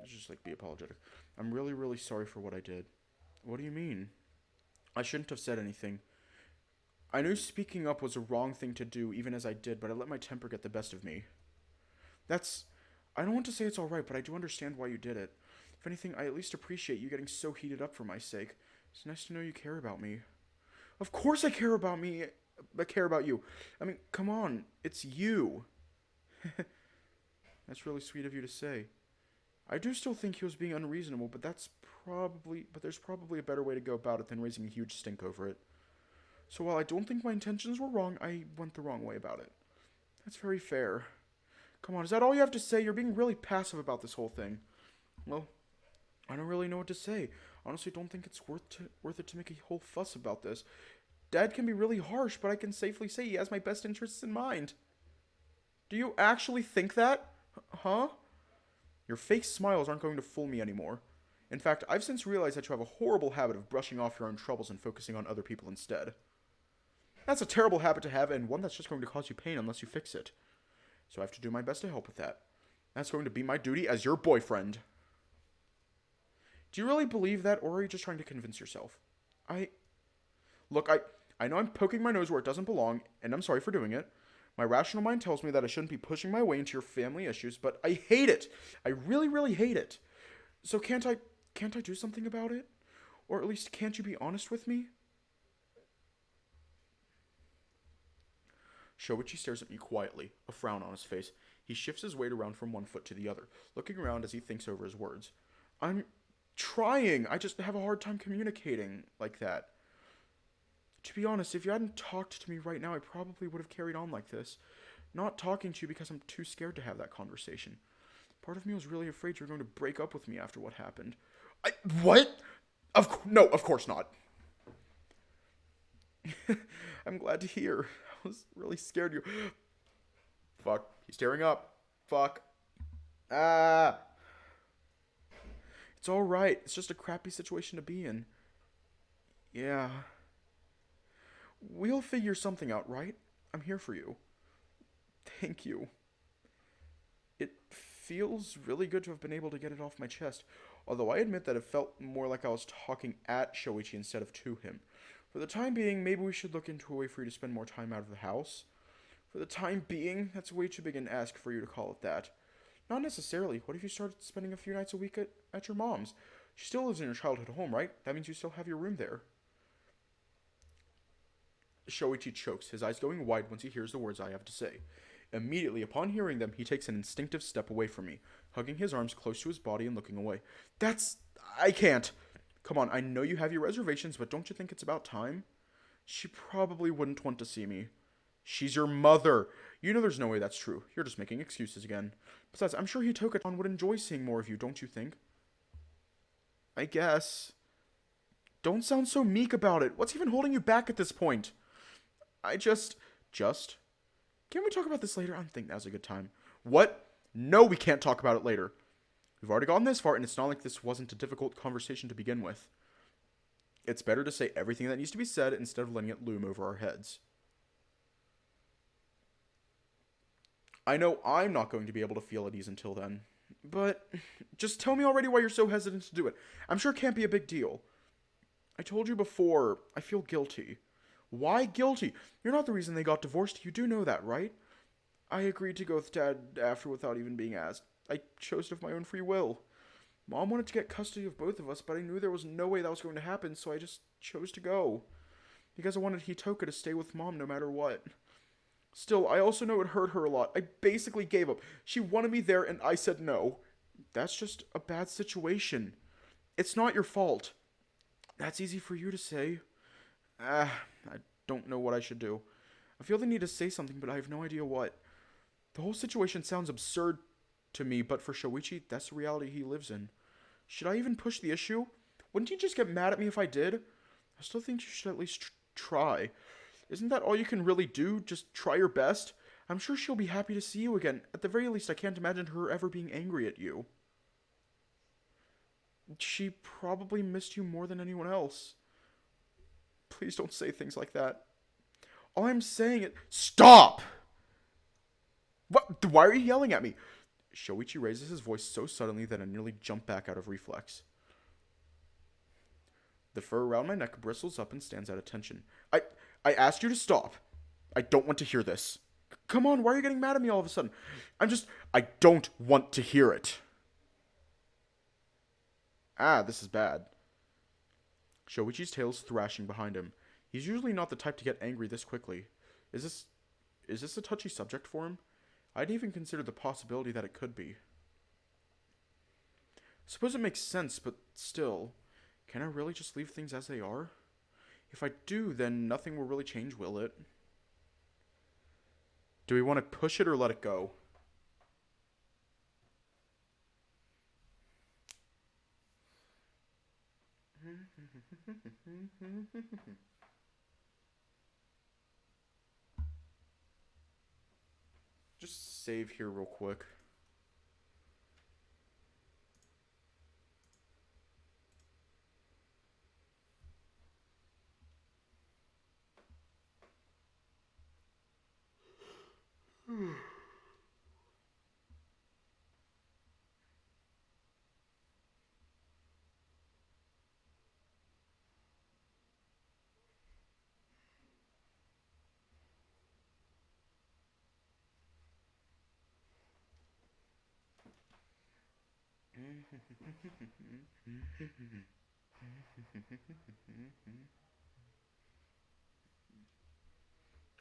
Just like be apologetic. I'm really, really sorry for what I did. What do you mean? I shouldn't have said anything. I knew speaking up was a wrong thing to do, even as I did, but I let my temper get the best of me. That's. I don't want to say it's alright, but I do understand why you did it. If anything, I at least appreciate you getting so heated up for my sake. It's nice to know you care about me. Of course I care about me. I care about you. I mean, come on. It's you. That's really sweet of you to say. I do still think he was being unreasonable, but there's probably a better way to go about it than raising a huge stink over it. So while I don't think my intentions were wrong, I went the wrong way about it. That's very fair. Come on, is that all you have to say? You're being really passive about this whole thing. Well, I don't really know what to say. Honestly, don't think it's worth it to make a whole fuss about this. Dad can be really harsh, but I can safely say he has my best interests in mind. Do you actually think that? Huh? Your fake smiles aren't going to fool me anymore. In fact, I've since realized that you have a horrible habit of brushing off your own troubles and focusing on other people instead. That's a terrible habit to have, and one that's just going to cause you pain unless you fix it. So I have to do my best to help with that. That's going to be my duty as your boyfriend. Do you really believe that, or are you just trying to convince yourself? Look, I know I'm poking my nose where it doesn't belong, and I'm sorry for doing it. My rational mind tells me that I shouldn't be pushing my way into your family issues, but I hate it. I really, really hate it. So can't I do something about it? Or at least can't you be honest with me? Shoichi stares at me quietly, a frown on his face. He shifts his weight around from one foot to the other, looking around as he thinks over his words. I'm trying. I just have a hard time communicating like that. To be honest, if you hadn't talked to me right now, I probably would have carried on like this. Not talking to you because I'm too scared to have that conversation. Part of me was really afraid you were going to break up with me after what happened. What? No, of course not. I'm glad to hear. I was really scared you... Fuck. He's tearing up. Fuck. Ah. It's alright. It's just a crappy situation to be in. Yeah. We'll figure something out, right? I'm here for you. Thank you. It feels really good to have been able to get it off my chest, although I admit that it felt more like I was talking at Shoichi instead of to him. For the time being, maybe we should look into a way for you to spend more time out of the house. For the time being, that's way too big an ask for you to call it that. Not necessarily. What if you started spending a few nights a week at your mom's? She still lives in your childhood home, right? That means you still have your room there. Shoichi chokes, his eyes going wide once he hears the words I have to say. Immediately upon hearing them, he takes an instinctive step away from me, hugging his arms close to his body and looking away. I can't. Come on, I know you have your reservations, but don't you think it's about time? She probably wouldn't want to see me. She's your mother. You know there's no way that's true. You're just making excuses again. Besides, I'm sure Hitoka would enjoy seeing more of you, don't you think? I guess. Don't sound so meek about it. What's even holding you back at this point? Can we talk about this later? I don't think now's a good time. What? No, we can't talk about it later. We've already gone this far, and it's not like this wasn't a difficult conversation to begin with. It's better to say everything that needs to be said instead of letting it loom over our heads. I know I'm not going to be able to feel at ease until then. But just tell me already why you're so hesitant to do it. I'm sure it can't be a big deal. I told you before, I feel guilty. Why guilty? You're not the reason they got divorced. You do know that, right? I agreed to go with Dad after without even being asked. I chose it of my own free will. Mom wanted to get custody of both of us, but I knew there was no way that was going to happen, so I just chose to go. because I wanted Hitoka to stay with Mom no matter what. Still, I also know it hurt her a lot. I basically gave up. She wanted me there and I said no. That's just a bad situation. It's not your fault. That's easy for you to say. I don't know what I should do. I feel the need to say something, but I have no idea what. The whole situation sounds absurd to me, but for Shoichi, that's the reality he lives in. Should I even push the issue? Wouldn't you just get mad at me if I did? I still think you should at least try. Isn't that all you can really do? Just try your best? I'm sure she'll be happy to see you again. At the very least, I can't imagine her ever being angry at you. She probably missed you more than anyone else. Please don't say things like that. All I'm saying is... Stop! What? Why are you yelling at me? Shoichi raises his voice so suddenly that I nearly jump back out of reflex. The fur around my neck bristles up and stands at attention. I asked you to stop. I don't want to hear this. Come on, why are you getting mad at me all of a sudden? I don't want to hear it. This is bad. Shoichi's tail is thrashing behind him. He's usually not the type to get angry this quickly. Is this a touchy subject for him? I didn't even consider the possibility that it could be. Suppose it makes sense, but still, can I really just leave things as they are? If I do, then nothing will really change, will it? Do we want to push it or let it go? Just save here real quick.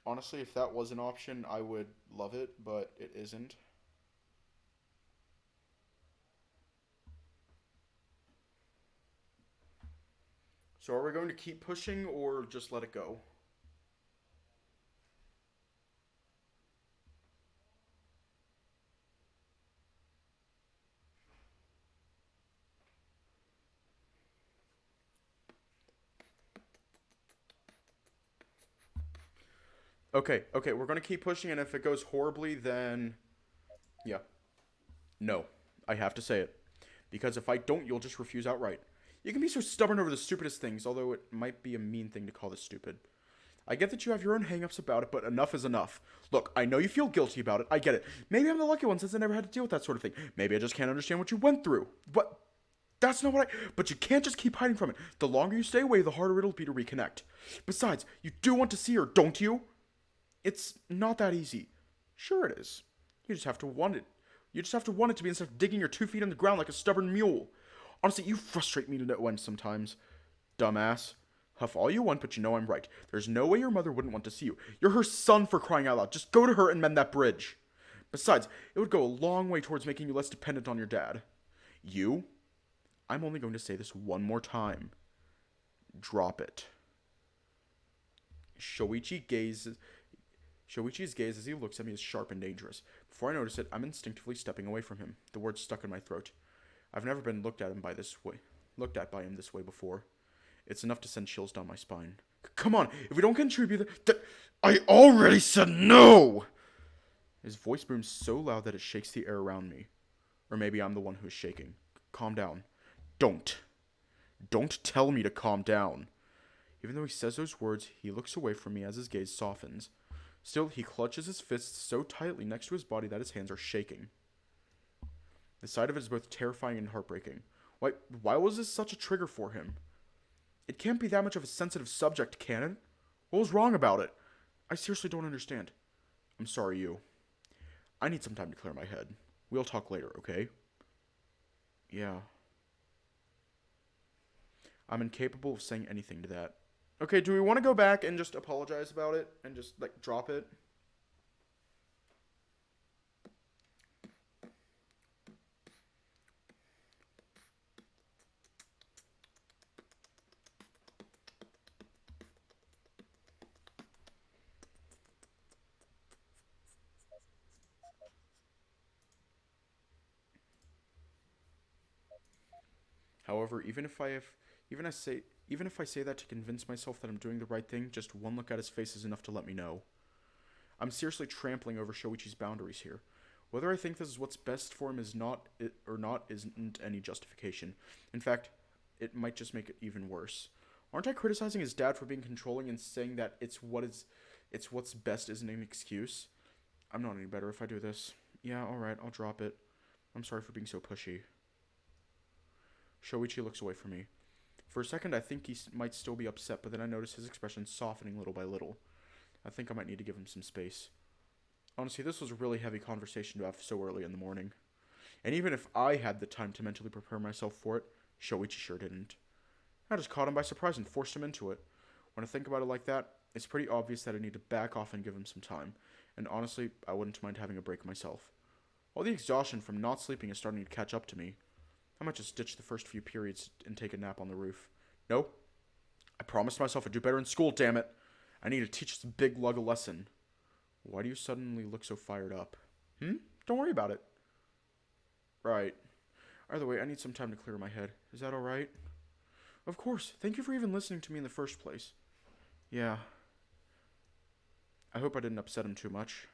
Honestly, if that was an option, I would love it, but it isn't. So are we going to keep pushing or just let it go? Okay, we're going to keep pushing, and if it goes horribly, then... Yeah. No. I have to say it. Because if I don't, you'll just refuse outright. You can be so stubborn over the stupidest things, although it might be a mean thing to call this stupid. I get that you have your own hang-ups about it, but enough is enough. Look, I know you feel guilty about it. I get it. Maybe I'm the lucky one since I never had to deal with that sort of thing. Maybe I just can't understand what you went through. But that's not what I... But you can't just keep hiding from it. The longer you stay away, the harder it'll be to reconnect. Besides, you do want to see her, don't you? It's not that easy. Sure it is. You just have to want it. You just have to want it to be instead of digging your 2 feet in the ground like a stubborn mule. Honestly, you frustrate me to no end sometimes. Dumbass. Huff all you want, but you know I'm right. There's no way your mother wouldn't want to see you. You're her son, for crying out loud. Just go to her and mend that bridge. Besides, it would go a long way towards making you less dependent on your dad. You? I'm only going to say this one more time. Drop it. Shoichi's gaze as he looks at me is sharp and dangerous. Before I notice it, I'm instinctively stepping away from him. The words stuck in my throat. I've never been looked at by him this way before. It's enough to send chills down my spine. Come on, if we don't contribute, I already said no! His voice booms so loud that it shakes the air around me. Or maybe I'm the one who's shaking. Calm down. Don't tell me to calm down. Even though he says those words, he looks away from me as his gaze softens. Still, he clutches his fists so tightly next to his body that his hands are shaking. The sight of it is both terrifying and heartbreaking. Why was this such a trigger for him? It can't be that much of a sensitive subject, can it? What was wrong about it? I seriously don't understand. I'm sorry, you. I need some time to clear my head. We'll talk later, okay? Yeah. I'm incapable of saying anything to that. Okay, do we want to go back and just apologize about it and just, like, drop it? However, even if I say that to convince myself that I'm doing the right thing, just one look at his face is enough to let me know. I'm seriously trampling over Shoichi's boundaries here. Whether I think this is what's best for him is not it or not isn't any justification. In fact, it might just make it even worse. Aren't I criticizing his dad for being controlling and saying that it's what's best isn't an excuse? I'm not any better if I do this. Yeah, alright, I'll drop it. I'm sorry for being so pushy. Shoichi looks away from me. For a second, I think he might still be upset, but then I notice his expression softening little by little. I think I might need to give him some space. Honestly, this was a really heavy conversation to have so early in the morning. And even if I had the time to mentally prepare myself for it, Shoichi sure didn't. I just caught him by surprise and forced him into it. When I think about it like that, it's pretty obvious that I need to back off and give him some time. And honestly, I wouldn't mind having a break myself. All the exhaustion from not sleeping is starting to catch up to me. I might just ditch the first few periods and take a nap on the roof. No. I promised myself I'd do better in school, damn it. I need to teach this big lug a lesson. Why do you suddenly look so fired up? Don't worry about it. Right. Either way, I need some time to clear my head. Is that alright? Of course. Thank you for even listening to me in the first place. Yeah. I hope I didn't upset him too much.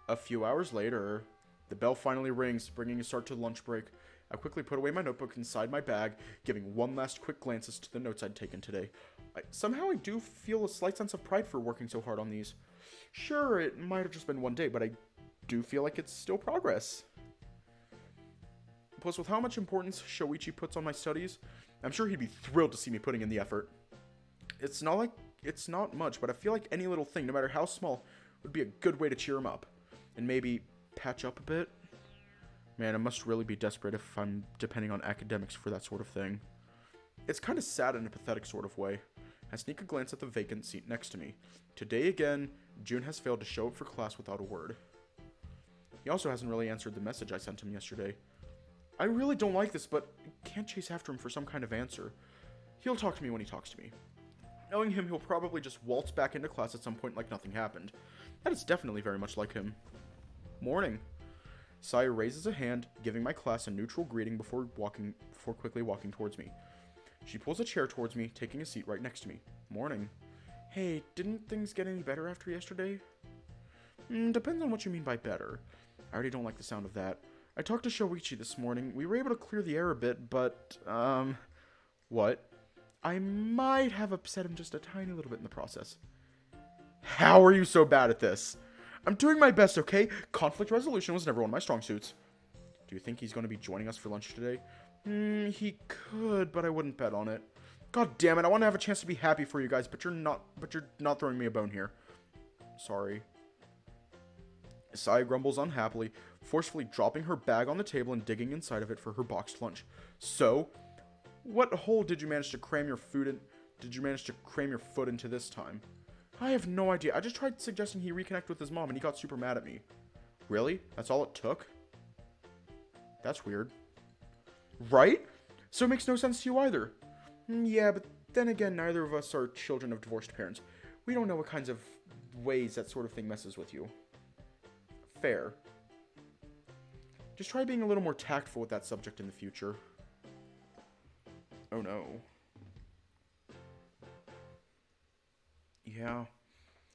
A few hours later, the bell finally rings, bringing a start to lunch break. I quickly put away my notebook inside my bag, giving one last quick glance as to the notes I'd taken today. Somehow I do feel a slight sense of pride for working so hard on these. Sure, it might have just been one day, but I do feel like it's still progress. Plus, with how much importance Shoichi puts on my studies, I'm sure he'd be thrilled to see me putting in the effort. It's not much, but I feel like any little thing, no matter how small, would be a good way to cheer him up. And maybe patch up a bit. Man, I must really be desperate if I'm depending on academics for that sort of thing. It's kind of sad in a pathetic sort of way. I sneak a glance at the vacant seat next to me. Today again, June has failed to show up for class without a word. He also hasn't really answered the message I sent him yesterday. I really don't like this, but I can't chase after him for some kind of answer. He'll talk to me when he talks to me. Knowing him, he'll probably just waltz back into class at some point like nothing happened. That is definitely very much like him. Morning. Saya raises a hand, giving my class a neutral greeting before quickly walking towards me. She pulls a chair towards me, taking a seat right next to me. Morning. Hey, didn't things get any better after yesterday? Depends on what you mean by better. I already don't like the sound of that. I talked to Shoichi this morning. We were able to clear the air a bit, but, what? I might have upset him just a tiny little bit in the process. How are you so bad at this? I'm doing my best, okay? Conflict resolution was never one of my strong suits. Do you think he's going to be joining us for lunch today? He could, but I wouldn't bet on it. God damn it, I want to have a chance to be happy for you guys, but you're not throwing me a bone here. Sorry. Saya grumbles unhappily, forcefully dropping her bag on the table and digging inside of it for her boxed lunch. So, what hole did you manage to cram your foot into this time? I have no idea. I just tried suggesting he reconnect with his mom and he got super mad at me. Really? That's all it took? That's weird. Right? So it makes no sense to you either. Yeah, but then again, neither of us are children of divorced parents. We don't know what kinds of ways that sort of thing messes with you. Fair. Just try being a little more tactful with that subject in the future. Oh no. Yeah.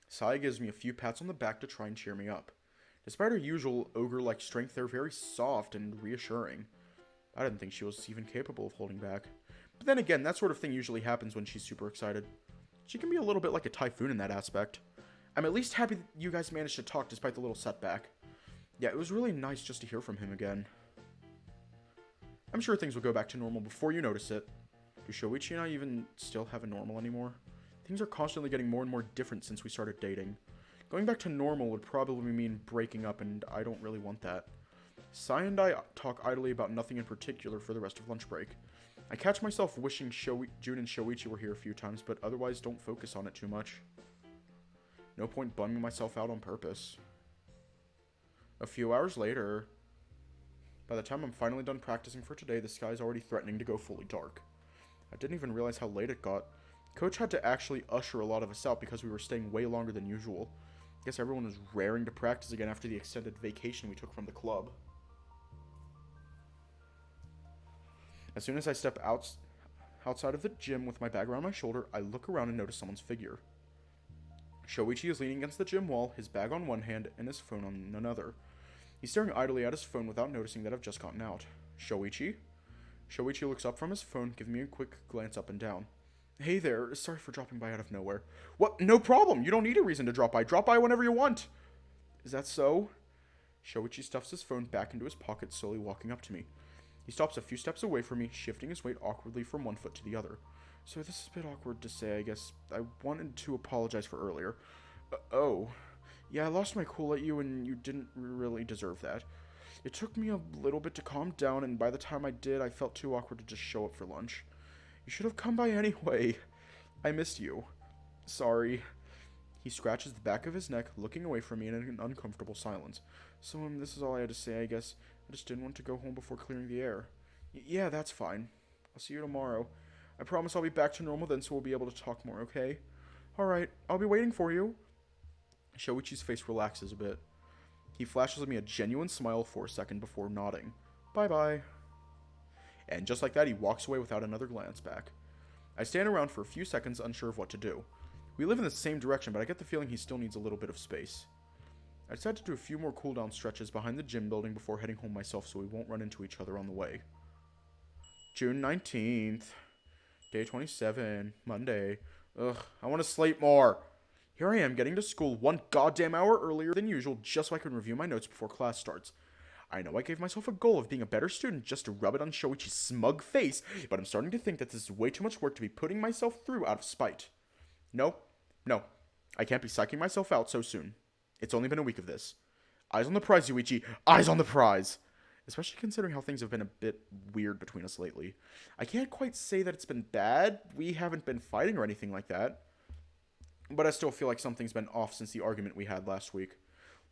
Saya gives me a few pats on the back to try and cheer me up. Despite her usual ogre-like strength, they're very soft and reassuring. I didn't think she was even capable of holding back. But then again, that sort of thing usually happens when she's super excited. She can be a little bit like a typhoon in that aspect. I'm at least happy that you guys managed to talk despite the little setback. Yeah, it was really nice just to hear from him again. I'm sure things will go back to normal before you notice it. Do Shoichi and I even still have a normal anymore? Things are constantly getting more and more different since we started dating. Going back to normal would probably mean breaking up, and I don't really want that. Sai and I talk idly about nothing in particular for the rest of lunch break. I catch myself wishing June and Shoichi were here a few times, but otherwise don't focus on it too much. No point bumming myself out on purpose. A few hours later, by the time I'm finally done practicing for today, the sky's already threatening to go fully dark. I didn't even realize how late it got. Coach had to actually usher a lot of us out because we were staying way longer than usual. I guess everyone was raring to practice again after the extended vacation we took from the club. As soon as I step outside of the gym with my bag around my shoulder, I look around and notice someone's figure. Shoichi is leaning against the gym wall, his bag on one hand and his phone on another. He's staring idly at his phone without noticing that I've just gotten out. Shoichi? Shoichi looks up from his phone, giving me a quick glance up and down. Hey there, sorry for dropping by out of nowhere. What? No problem, you don't need a reason to drop by. Drop by whenever you want. Is that so? Shoichi stuffs his phone back into his pocket, slowly walking up to me. He stops a few steps away from me, shifting his weight awkwardly from one foot to the other. So this is a bit awkward to say, I guess. I wanted to apologize for earlier. Oh. Yeah, I lost my cool at you, and you didn't really deserve that. It took me a little bit to calm down, and by the time I did, I felt too awkward to just show up for lunch. You should have come by anyway. I missed you. Sorry. He scratches the back of his neck, looking away from me in an uncomfortable silence. So, this is all I had to say, I guess. I just didn't want to go home before clearing the air. Yeah, that's fine. I'll see you tomorrow. I promise I'll be back to normal then, so we'll be able to talk more, okay? Alright, I'll be waiting for you. Shoichi's face relaxes a bit. He flashes at me a genuine smile for a second before nodding. Bye-bye. And just like that, he walks away without another glance back. I stand around for a few seconds, unsure of what to do. We live in the same direction, but I get the feeling he still needs a little bit of space. I decide to do a few more cooldown stretches behind the gym building before heading home myself so we won't run into each other on the way. June 19th. Day 27. Monday. Ugh, I want to sleep more. Here I am, getting to school 1 goddamn hour earlier than usual just so I can review my notes before class starts. I know I gave myself a goal of being a better student just to rub it on Shoichi's smug face, but I'm starting to think that this is way too much work to be putting myself through out of spite. No, I can't be psyching myself out so soon. It's only been a week of this. Eyes on the prize, Yuichi. Eyes on the prize. Especially considering how things have been a bit weird between us lately. I can't quite say that it's been bad. We haven't been fighting or anything like that. But I still feel like something's been off since the argument we had last week.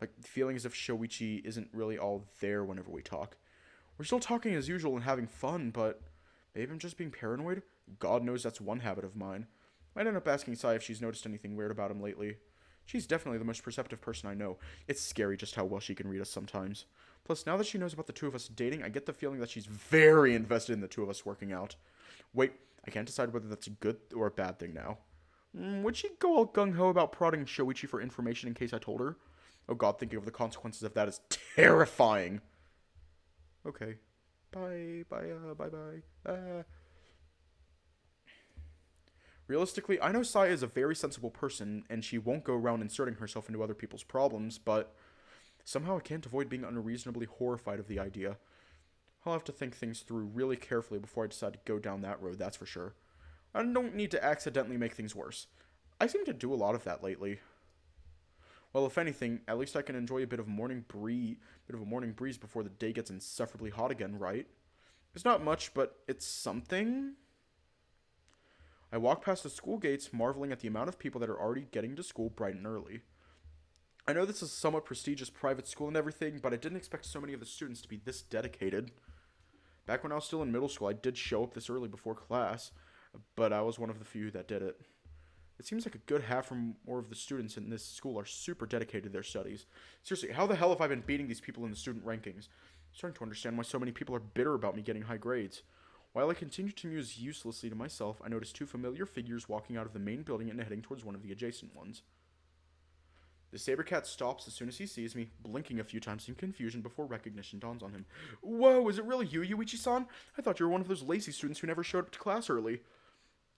Like, feeling as if Shoichi isn't really all there whenever we talk. We're still talking as usual and having fun, but maybe I'm just being paranoid? God knows that's one habit of mine. Might end up asking Sai if she's noticed anything weird about him lately. She's definitely the most perceptive person I know. It's scary just how well she can read us sometimes. Plus, now that she knows about the two of us dating, I get the feeling that she's very invested in the two of us working out. Wait, I can't decide whether that's a good or a bad thing now. Would she go all gung-ho about prodding Shoichi for information in case I told her? Oh god, thinking of the consequences of that is terrifying. Okay. Bye. Realistically, I know Sai is a very sensible person, and she won't go around inserting herself into other people's problems, but somehow I can't avoid being unreasonably horrified of the idea. I'll have to think things through really carefully before I decide to go down that road, that's for sure. I don't need to accidentally make things worse. I seem to do a lot of that lately. Well, if anything, at least I can enjoy a bit of a morning breeze before the day gets insufferably hot again, right? It's not much, but it's something. I walk past the school gates, marveling at the amount of people that are already getting to school bright and early. I know this is a somewhat prestigious private school and everything, but I didn't expect so many of the students to be this dedicated. Back when I was still in middle school, I did show up this early before class, but I was one of the few that did it. It seems like a good half or more of the students in this school are super dedicated to their studies. Seriously, how the hell have I been beating these people in the student rankings? I'm starting to understand why so many people are bitter about me getting high grades. While I continue to muse uselessly to myself, I notice 2 familiar figures walking out of the main building and heading towards one of the adjacent ones. The saber cat stops as soon as he sees me, blinking a few times in confusion before recognition dawns on him. Whoa, is it really you, Yuichi-san? I thought you were one of those lazy students who never showed up to class early.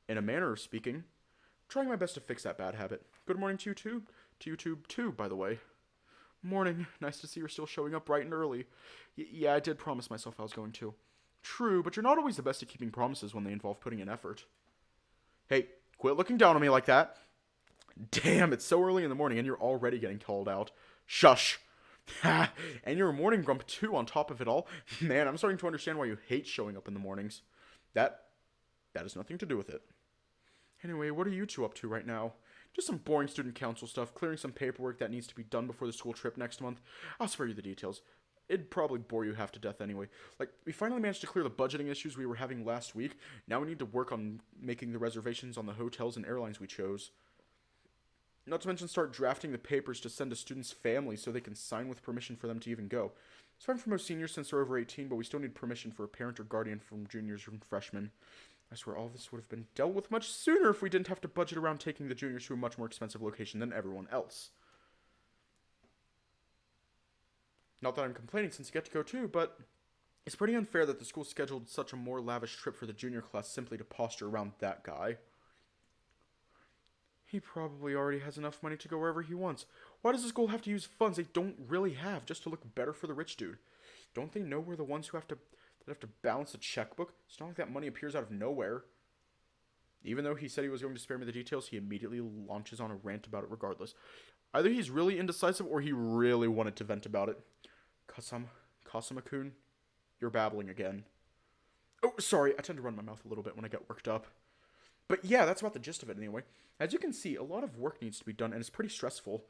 In a manner of speaking. Trying my best to fix that bad habit. Good morning to you too. To you too, by the way. Morning. Nice to see you're still showing up bright and early. Yeah, I did promise myself I was going to. True, but you're not always the best at keeping promises when they involve putting in effort. Hey, quit looking down on me like that. Damn, it's so early in the morning and you're already getting called out. Shush. Ha! And you're a morning grump too on top of it all. Man, I'm starting to understand why you hate showing up in the mornings. That that has nothing to do with it. Anyway, what are you two up to right now? Just some boring student council stuff, clearing some paperwork that needs to be done before the school trip next month. I'll spare you the details. It'd probably bore you half to death anyway. Like, we finally managed to clear the budgeting issues we were having last week. Now we need to work on making the reservations on the hotels and airlines we chose. Not to mention start drafting the papers to send to students' families so they can sign with permission for them to even go. It's fine for most seniors since they're over 18, but we still need permission for a parent or guardian from juniors and freshmen. I swear all this would have been dealt with much sooner if we didn't have to budget around taking the juniors to a much more expensive location than everyone else. Not that I'm complaining since you get to go too, but it's pretty unfair that the school scheduled such a more lavish trip for the junior class simply to posture around that guy. He probably already has enough money to go wherever he wants. Why does the school have to use funds they don't really have just to look better for the rich dude? Don't they know we're the ones who have to balance a checkbook? It's not like that money appears out of nowhere. Even though he said he was going to spare me the details, he immediately launches on a rant about it regardless. Either he's really indecisive or he really wanted to vent about it. Kasama-kun, you're babbling again. Oh, sorry, I tend to run my mouth a little bit when I get worked up. But yeah, that's about the gist of it anyway. As you can see, a lot of work needs to be done, and it's pretty stressful.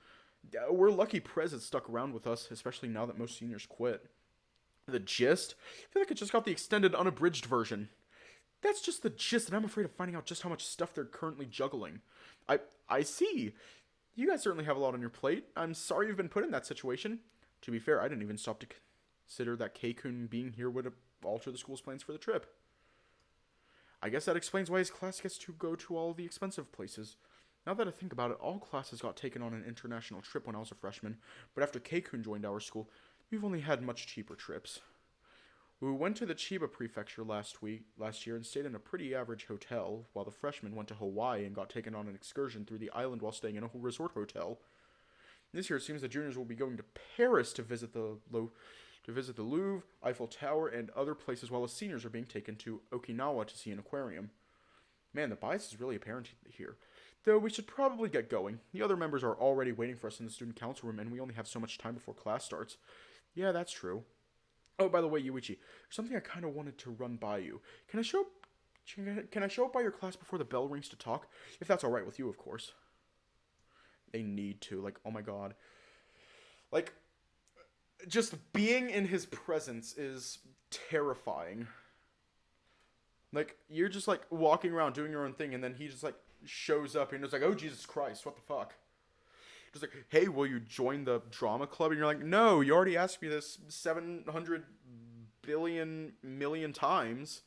We're lucky Prez has stuck around with us, especially now that most seniors quit. The gist? I feel like I just got the extended, unabridged version. That's just the gist, and I'm afraid of finding out just how much stuff they're currently juggling. I see. You guys certainly have a lot on your plate. I'm sorry you've been put in that situation. To be fair, I didn't even stop to consider that K-kun being here would alter the school's plans for the trip. I guess that explains why his class gets to go to all the expensive places. Now that I think about it, all classes got taken on an international trip when I was a freshman, but after K-kun joined our school, we've only had much cheaper trips. We went to the Chiba prefecture last year and stayed in a pretty average hotel, while the freshmen went to Hawaii and got taken on an excursion through the island while staying in a resort hotel. This year it seems the juniors will be going to Paris to visit the Louvre, Eiffel Tower, and other places, while the seniors are being taken to Okinawa to see an aquarium. Man, the bias is really apparent here. Though we should probably get going. The other members are already waiting for us in the student council room, and we only have so much time before class starts. Yeah, that's true. Oh, by the way, Yuichi, there's something I kind of wanted to run by you. Can I show up by your class before the bell rings to talk? If that's alright with you, of course. They need to. Like, oh my god. Like, just being in his presence is terrifying. Like, you're just, like, walking around doing your own thing, and then he just, like, shows up, and you're just like, oh, Jesus Christ, what the fuck? Just like, hey, will you join the drama club? And you're like, no, you already asked me this 700 billion million times.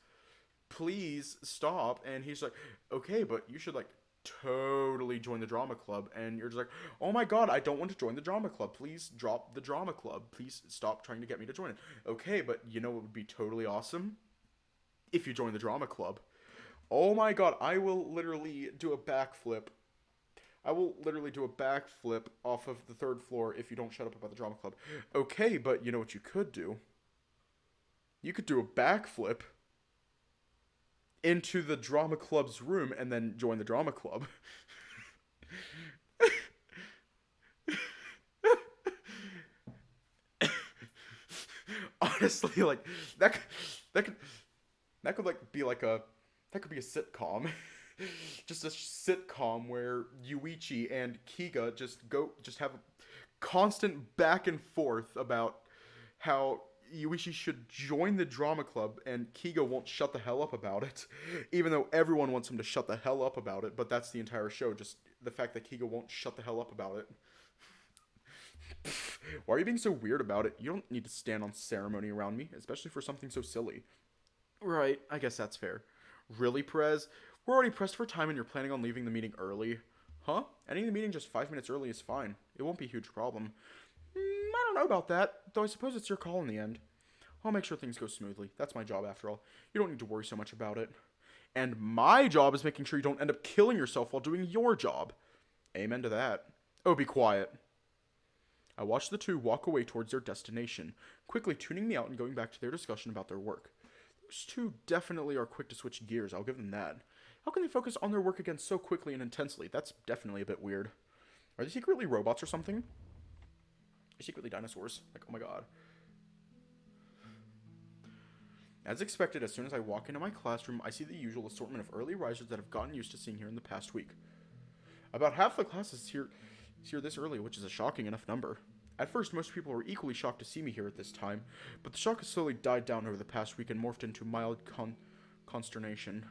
Please stop. And he's like, okay, but you should, like, totally join the drama club. And you're just like, oh my god, I don't want to join the drama club. Please drop the drama club. Please stop trying to get me to join it. Okay, but you know what would be totally awesome? If you join the drama club. Oh my god, I will literally do a backflip. Off of the 3rd floor if you don't shut up about the drama club. Okay, but you know what you could do? You could do a backflip into the drama club's room and then join the drama club. Honestly, like, that could like be like a sitcom. Just a sitcom where Yuichi and Kiga just have a constant back and forth about how Yuichi should join the drama club and Kiga won't shut the hell up about it, even though everyone wants him to shut the hell up about it. But that's the entire show, just the fact that Kiga won't shut the hell up about it. Why are you being so weird about it? You don't need to stand on ceremony around me, especially for something so silly. Right, I guess that's fair. Really, Perez? We're already pressed for time and you're planning on leaving the meeting early. Huh? Ending the meeting just 5 minutes early is fine. It won't be a huge problem. I don't know about that, though I suppose it's your call in the end. I'll make sure things go smoothly. That's my job after all. You don't need to worry so much about it. And my job is making sure you don't end up killing yourself while doing your job. Amen to that. Oh, be quiet. I watched the two walk away towards their destination, quickly tuning me out and going back to their discussion about their work. Those two definitely are quick to switch gears, I'll give them that. How can they focus on their work again so quickly and intensely? That's definitely a bit weird. Are they secretly robots or something? Secretly dinosaurs. Like, oh my god. As expected, as soon as I walk into my classroom, I see the usual assortment of early risers that I've gotten used to seeing here in the past week. About half the class is here this early, which is a shocking enough number. At first, most people were equally shocked to see me here at this time, but the shock has slowly died down over the past week and morphed into mild consternation.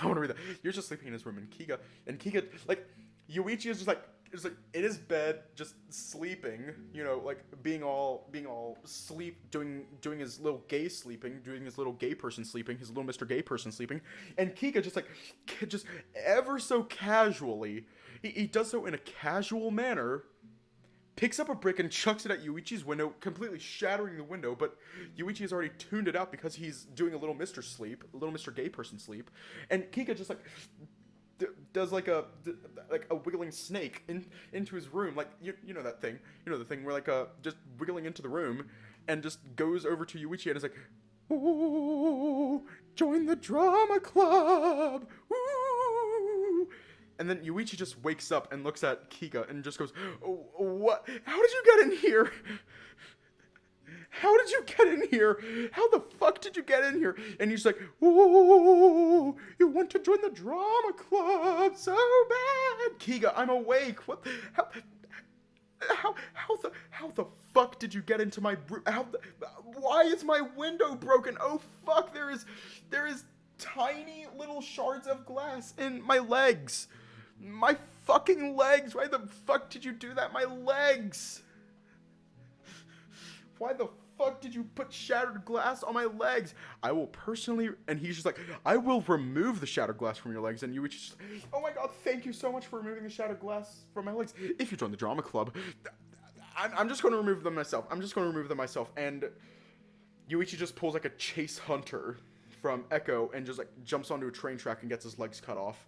I want to read that. You're just sleeping in his room, and Kiga, like, Yuichi is just like in his bed, just sleeping, you know, like being all sleep, doing his little gay sleeping, doing his little gay person sleeping, his little Mr. Gay person sleeping, and Kiga just ever so casually, he does so in a casual manner, picks up a brick and chucks it at Yuichi's window, completely shattering the window, but Yuichi has already tuned it out because he's doing a little Mr. Sleep, a little Mr. Gay person sleep, and Kiga just like does like a wiggling snake into his room, like you know that thing, the thing where like just wiggling into the room, and just goes over to Yuichi and is like, "Ooh, join the drama club, ooh." And then Yuichi just wakes up and looks at Kiga and just goes, "Oh, what? How did you get in here? How did you get in here? How the fuck did you get in here?" And he's like, "Ooh, you want to join the drama club so bad." Kiga, I'm awake. What? How the fuck did you get into my room? Why is my window broken? Oh fuck, there is tiny little shards of glass in my legs. My fucking legs. Why the fuck did you do that? My legs. Why the fuck did you put shattered glass on my legs? I will personally, and he's just like, I will remove the shattered glass from your legs. And Yuichi's just like, oh my god, thank you so much for removing the shattered glass from my legs. If you join the drama club, I'm just going to remove them myself. And Yuichi just pulls like a Chase Hunter from Echo and just like jumps onto a train track and gets his legs cut off.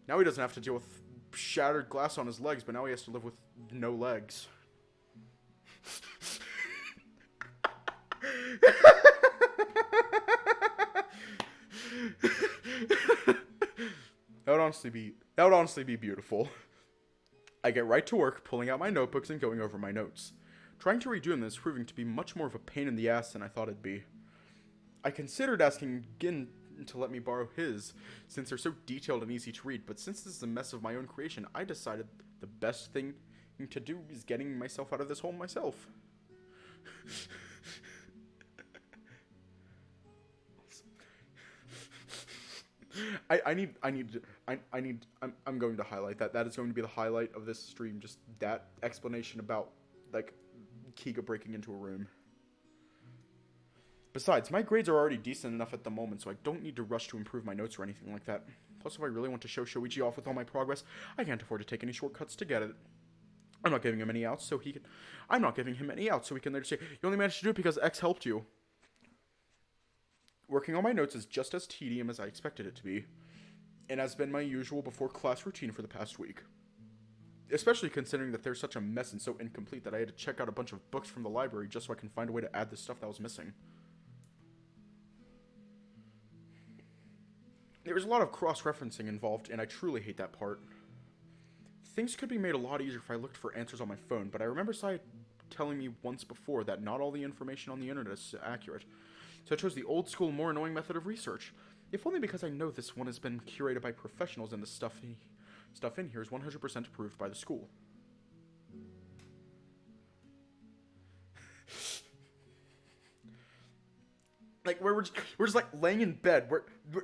Now he doesn't have to deal with shattered glass on his legs, but now he has to live with no legs. That would honestly be beautiful. I get right to work, pulling out my notebooks and going over my notes. Trying to redo them is proving to be much more of a pain in the ass than I thought it'd be. I considered asking Gin to let me borrow his, since they're so detailed and easy to read, but since this is a mess of my own creation, I decided the best thing to do is getting myself out of this hole myself. I'm going to highlight that. That is going to be the highlight of this stream. Just that explanation about, like, Kiga breaking into a room. Besides, my grades are already decent enough at the moment, so I don't need to rush to improve my notes or anything like that. Plus, if I really want to show Shoichi off with all my progress, I can't afford to take any shortcuts to get it. I'm not giving him any outs so he can later say, you only managed to do it because X helped you. Working on my notes is just as tedious as I expected it to be, and has been my usual before class routine for the past week. Especially considering that they're such a mess and so incomplete that I had to check out a bunch of books from the library just so I can find a way to add the stuff that was missing. There was a lot of cross-referencing involved, and I truly hate that part. Things could be made a lot easier if I looked for answers on my phone, but I remember Sai telling me once before that not all the information on the internet is accurate. So I chose the old school, more annoying method of research. If only because I know this one has been curated by professionals and the stuff in here is 100% approved by the school. Like, we're just like laying in bed.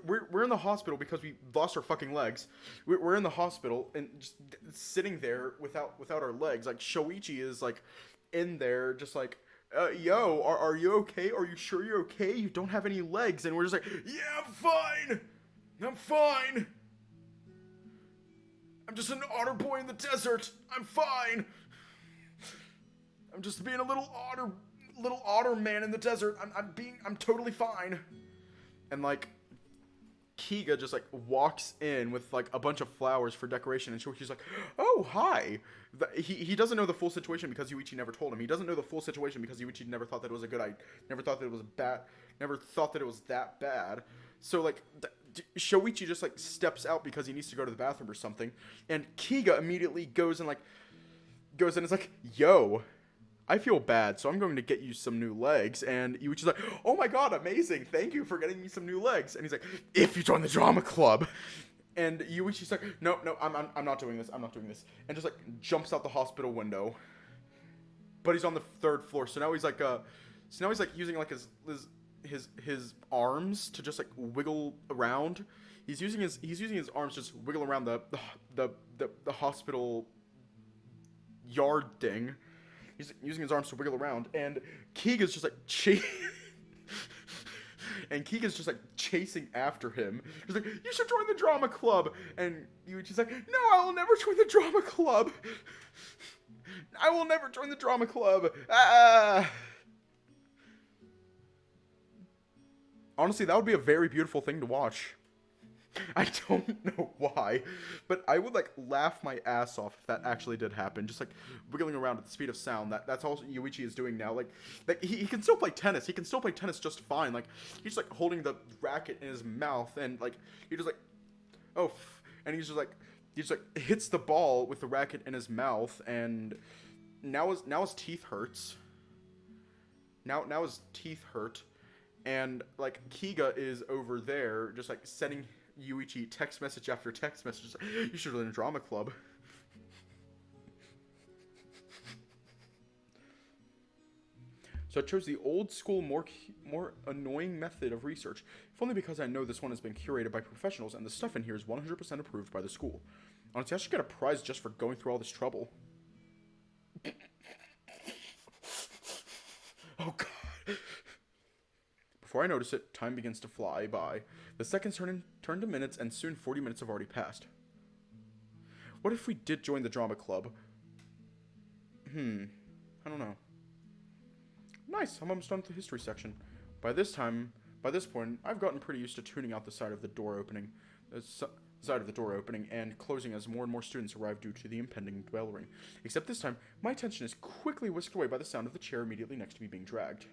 We're in the hospital because we lost our fucking legs. We're in the hospital and just sitting there without our legs. Like, Shoichi is like in there just like, yo, are you okay? Are you sure you're okay? You don't have any legs. And we're just like, yeah, I'm fine. I'm just an otter boy in the desert. I'm fine. I'm just being a little otter man in the desert. I'm totally fine. And like, Kiga just like walks in with like a bunch of flowers for decoration, and she's like, oh, hi. He doesn't know the full situation because Yuichi never told him. He doesn't know the full situation because Yuichi never thought that it was a good idea. Never thought that it was bad. Never thought that it was that bad. So like, Shoichi just, like, steps out because he needs to go to the bathroom or something. And Kiga immediately goes and is like, yo, I feel bad, so I'm going to get you some new legs. And Yuichi's like, oh my god, amazing. Thank you for getting me some new legs. And he's like, if you join the drama club. And Yuichi's like, no, I'm not doing this. I'm not doing this. And just, like, jumps out the hospital window. But he's on the 3rd floor. So now he's like, using, like, his arms to just, like, wiggle around. He's using his arms to just wiggle around the hospital yard thing. He's using his arms to wiggle around, and Kiga's just, like, chasing after him. He's like, you should join the drama club. And Yuichi's like, no, I will never join the drama club. I will never join the drama club. Ah. Honestly, that would be a very beautiful thing to watch. I don't know why, but I would, like, laugh my ass off if that actually did happen. Just, like, wiggling around at the speed of sound. That's all Yuichi is doing now. Like he can still play tennis. He can still play tennis just fine. Like, he's, like, holding the racket in his mouth, and, like, he just, like, and he just hits the ball with the racket in his mouth, and now his teeth hurts. Now his teeth hurt, and, like, Kiga is over there just, like, sending Yuichi text message after text message. You should join a drama club. So I chose the old school, more annoying method of research, if only because I know this one has been curated by professionals and the stuff in here is 100% approved by the school. Honestly, I should get a prize just for going through all this trouble. Oh god. Before I notice it, time begins to fly by. The seconds turn to minutes, and soon 40 minutes have already passed. What if we did join the drama club? I don't know. Nice, I'm almost done with the history section. By this point, I've gotten pretty used to tuning out the side of the door opening, and closing as more and more students arrive due to the impending bell ring. Except this time, my attention is quickly whisked away by the sound of the chair immediately next to me being dragged.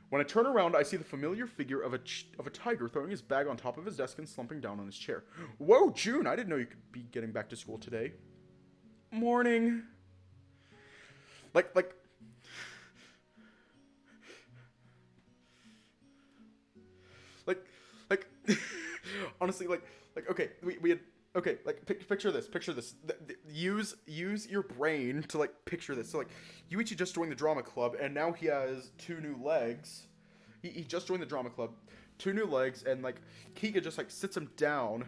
When I turn around, I see the familiar figure of a tiger throwing his bag on top of his desk and slumping down on his chair. Whoa, June, I didn't know you could be getting back to school today. Morning. Like, honestly, okay, we had, okay, like, picture this, use your brain to, like, picture this. So, like, Yuichi just joined the drama club, and now he has 2 new legs. He just joined the drama club, 2 new legs, and, like, Kiga just, like, sits him down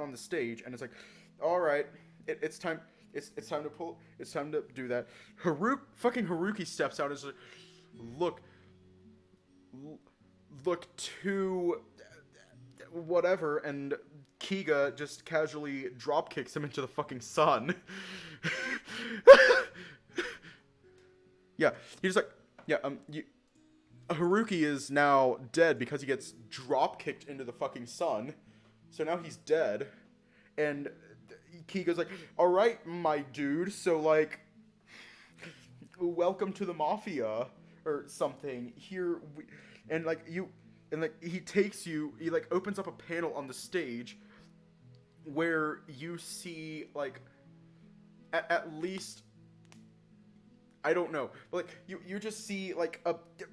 on the stage, and it's like, all right, it's time to do that. Haruki steps out and is like, look to whatever, and Kiga just casually drop kicks him into the fucking sun. Yeah, he's like, Haruki is now dead because he gets drop kicked into the fucking sun. So now he's dead, and Kiga's like, all right, my dude, so, like, welcome to the mafia or something. And he takes you, he, like, opens up a panel on the stage where you see, like, at least, I don't know, but, like, you just see, like,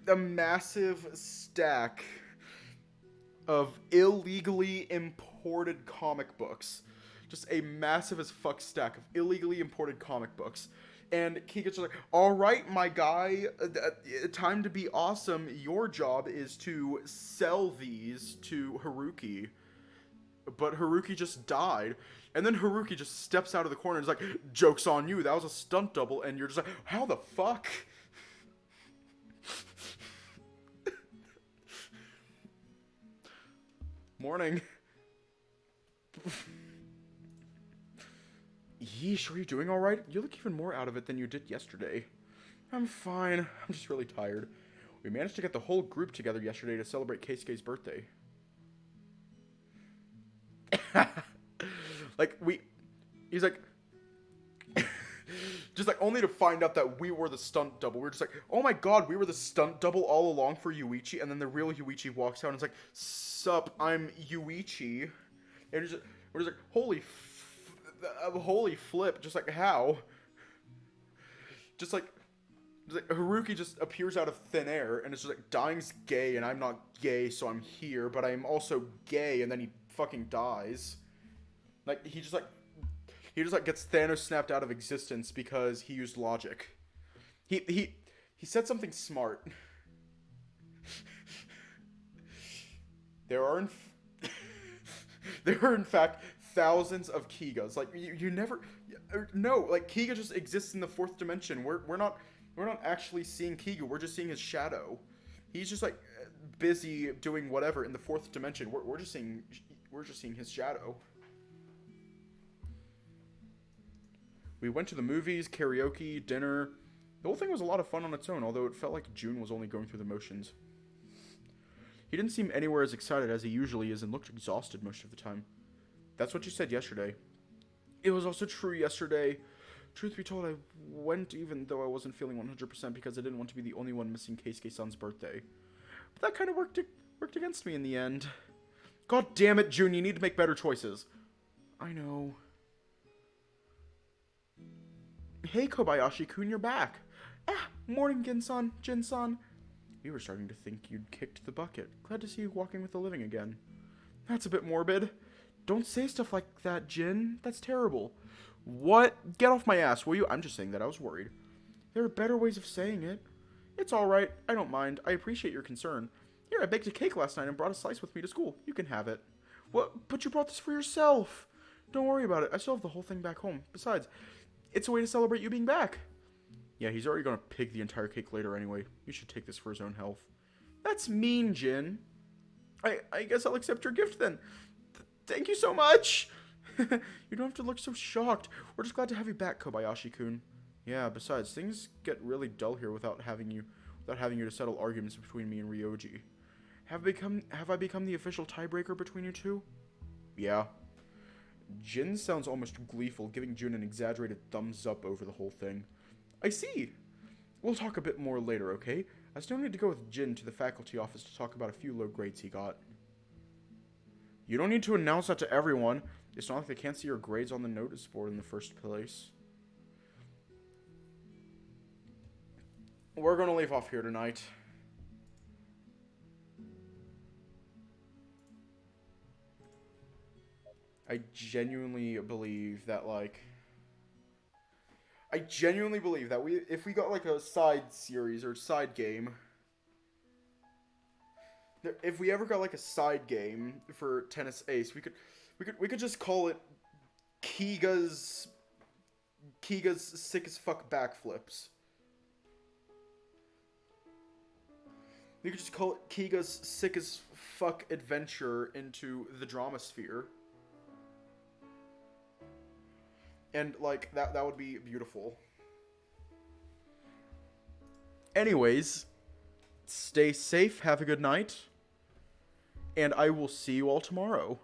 a massive stack of illegally imported comic books. Just a massive as fuck stack of illegally imported comic books. And Kiga's just like, all right, my guy, time to be awesome. Your job is to sell these to Haruki. But Haruki just died. And then Haruki just steps out of the corner and is like, joke's on you, that was a stunt double. And you're just like, how the fuck? Morning. Yeesh, are you doing alright? You look even more out of it than you did yesterday. I'm fine. I'm just really tired. We managed to get the whole group together yesterday to celebrate Keisuke's birthday. He's like, Just like only to find out that we were the stunt double. We were just like, oh my god, we were the stunt double all along for Yuichi. And then the real Yuichi walks out and it's like, sup, I'm Yuichi. And we're just like, holy flip, just like how? Just like Haruki just appears out of thin air and it's just like, dying's gay and I'm not gay, so I'm here, but I'm also gay, and then he fucking dies. Like, he just gets Thanos snapped out of existence because he used logic. He said something smart. There are in fact thousands of Kigas. Like, you never, no, like, Kiga just exists in the fourth dimension. We're not actually seeing Kiga. We're just seeing his shadow. He's just like busy doing whatever in the fourth dimension. We're just seeing his shadow. We went to the movies, karaoke, dinner. The whole thing was a lot of fun on its own, although it felt like June was only going through the motions. He didn't seem anywhere as excited as he usually is and looked exhausted most of the time. That's what you said yesterday. It was also true yesterday. Truth be told, I went even though I wasn't feeling 100% because I didn't want to be the only one missing Keisuke-san's birthday. But that kind of worked against me in the end. God damn it, June, you need to make better choices. I know. Hey, Kobayashi-kun, you're back. Morning, Jin-san. We were starting to think you'd kicked the bucket. Glad to see you walking with the living again. That's a bit morbid. Don't say stuff like that, Jin. That's terrible. What? Get off my ass, will you? I'm just saying that I was worried. There are better ways of saying it. It's alright. I don't mind. I appreciate your concern. Here, I baked a cake last night and brought a slice with me to school. You can have it. What? But you brought this for yourself. Don't worry about it. I still have the whole thing back home. Besides, it's a way to celebrate you being back. Yeah, he's already gonna pig the entire cake later anyway. You should take this for his own health. That's mean, Jin. I guess I'll accept your gift then. Thank you so much. You don't have to look so shocked. We're just glad to have you back, Kobayashi-kun. Yeah, besides, things get really dull here without having you to settle arguments between me and Ryoji. Have I become the official tiebreaker between you two? Yeah. Jin sounds almost gleeful, giving Jun an exaggerated thumbs up over the whole thing. I see. We'll talk a bit more later, okay? I still need to go with Jin to the faculty office to talk about a few low grades he got. You don't need to announce that to everyone. It's not like they can't see your grades on the notice board in the first place. We're gonna leave off here tonight. I genuinely believe that, if we got, like, a side series or side game, if we ever got, like, a side game for Tennis Ace, we could just call it Kiga's sick as fuck backflips. We could just call it Kiga's sick as fuck adventure into the drama sphere. And, like, that would be beautiful. Anyways, stay safe, have a good night, and I will see you all tomorrow.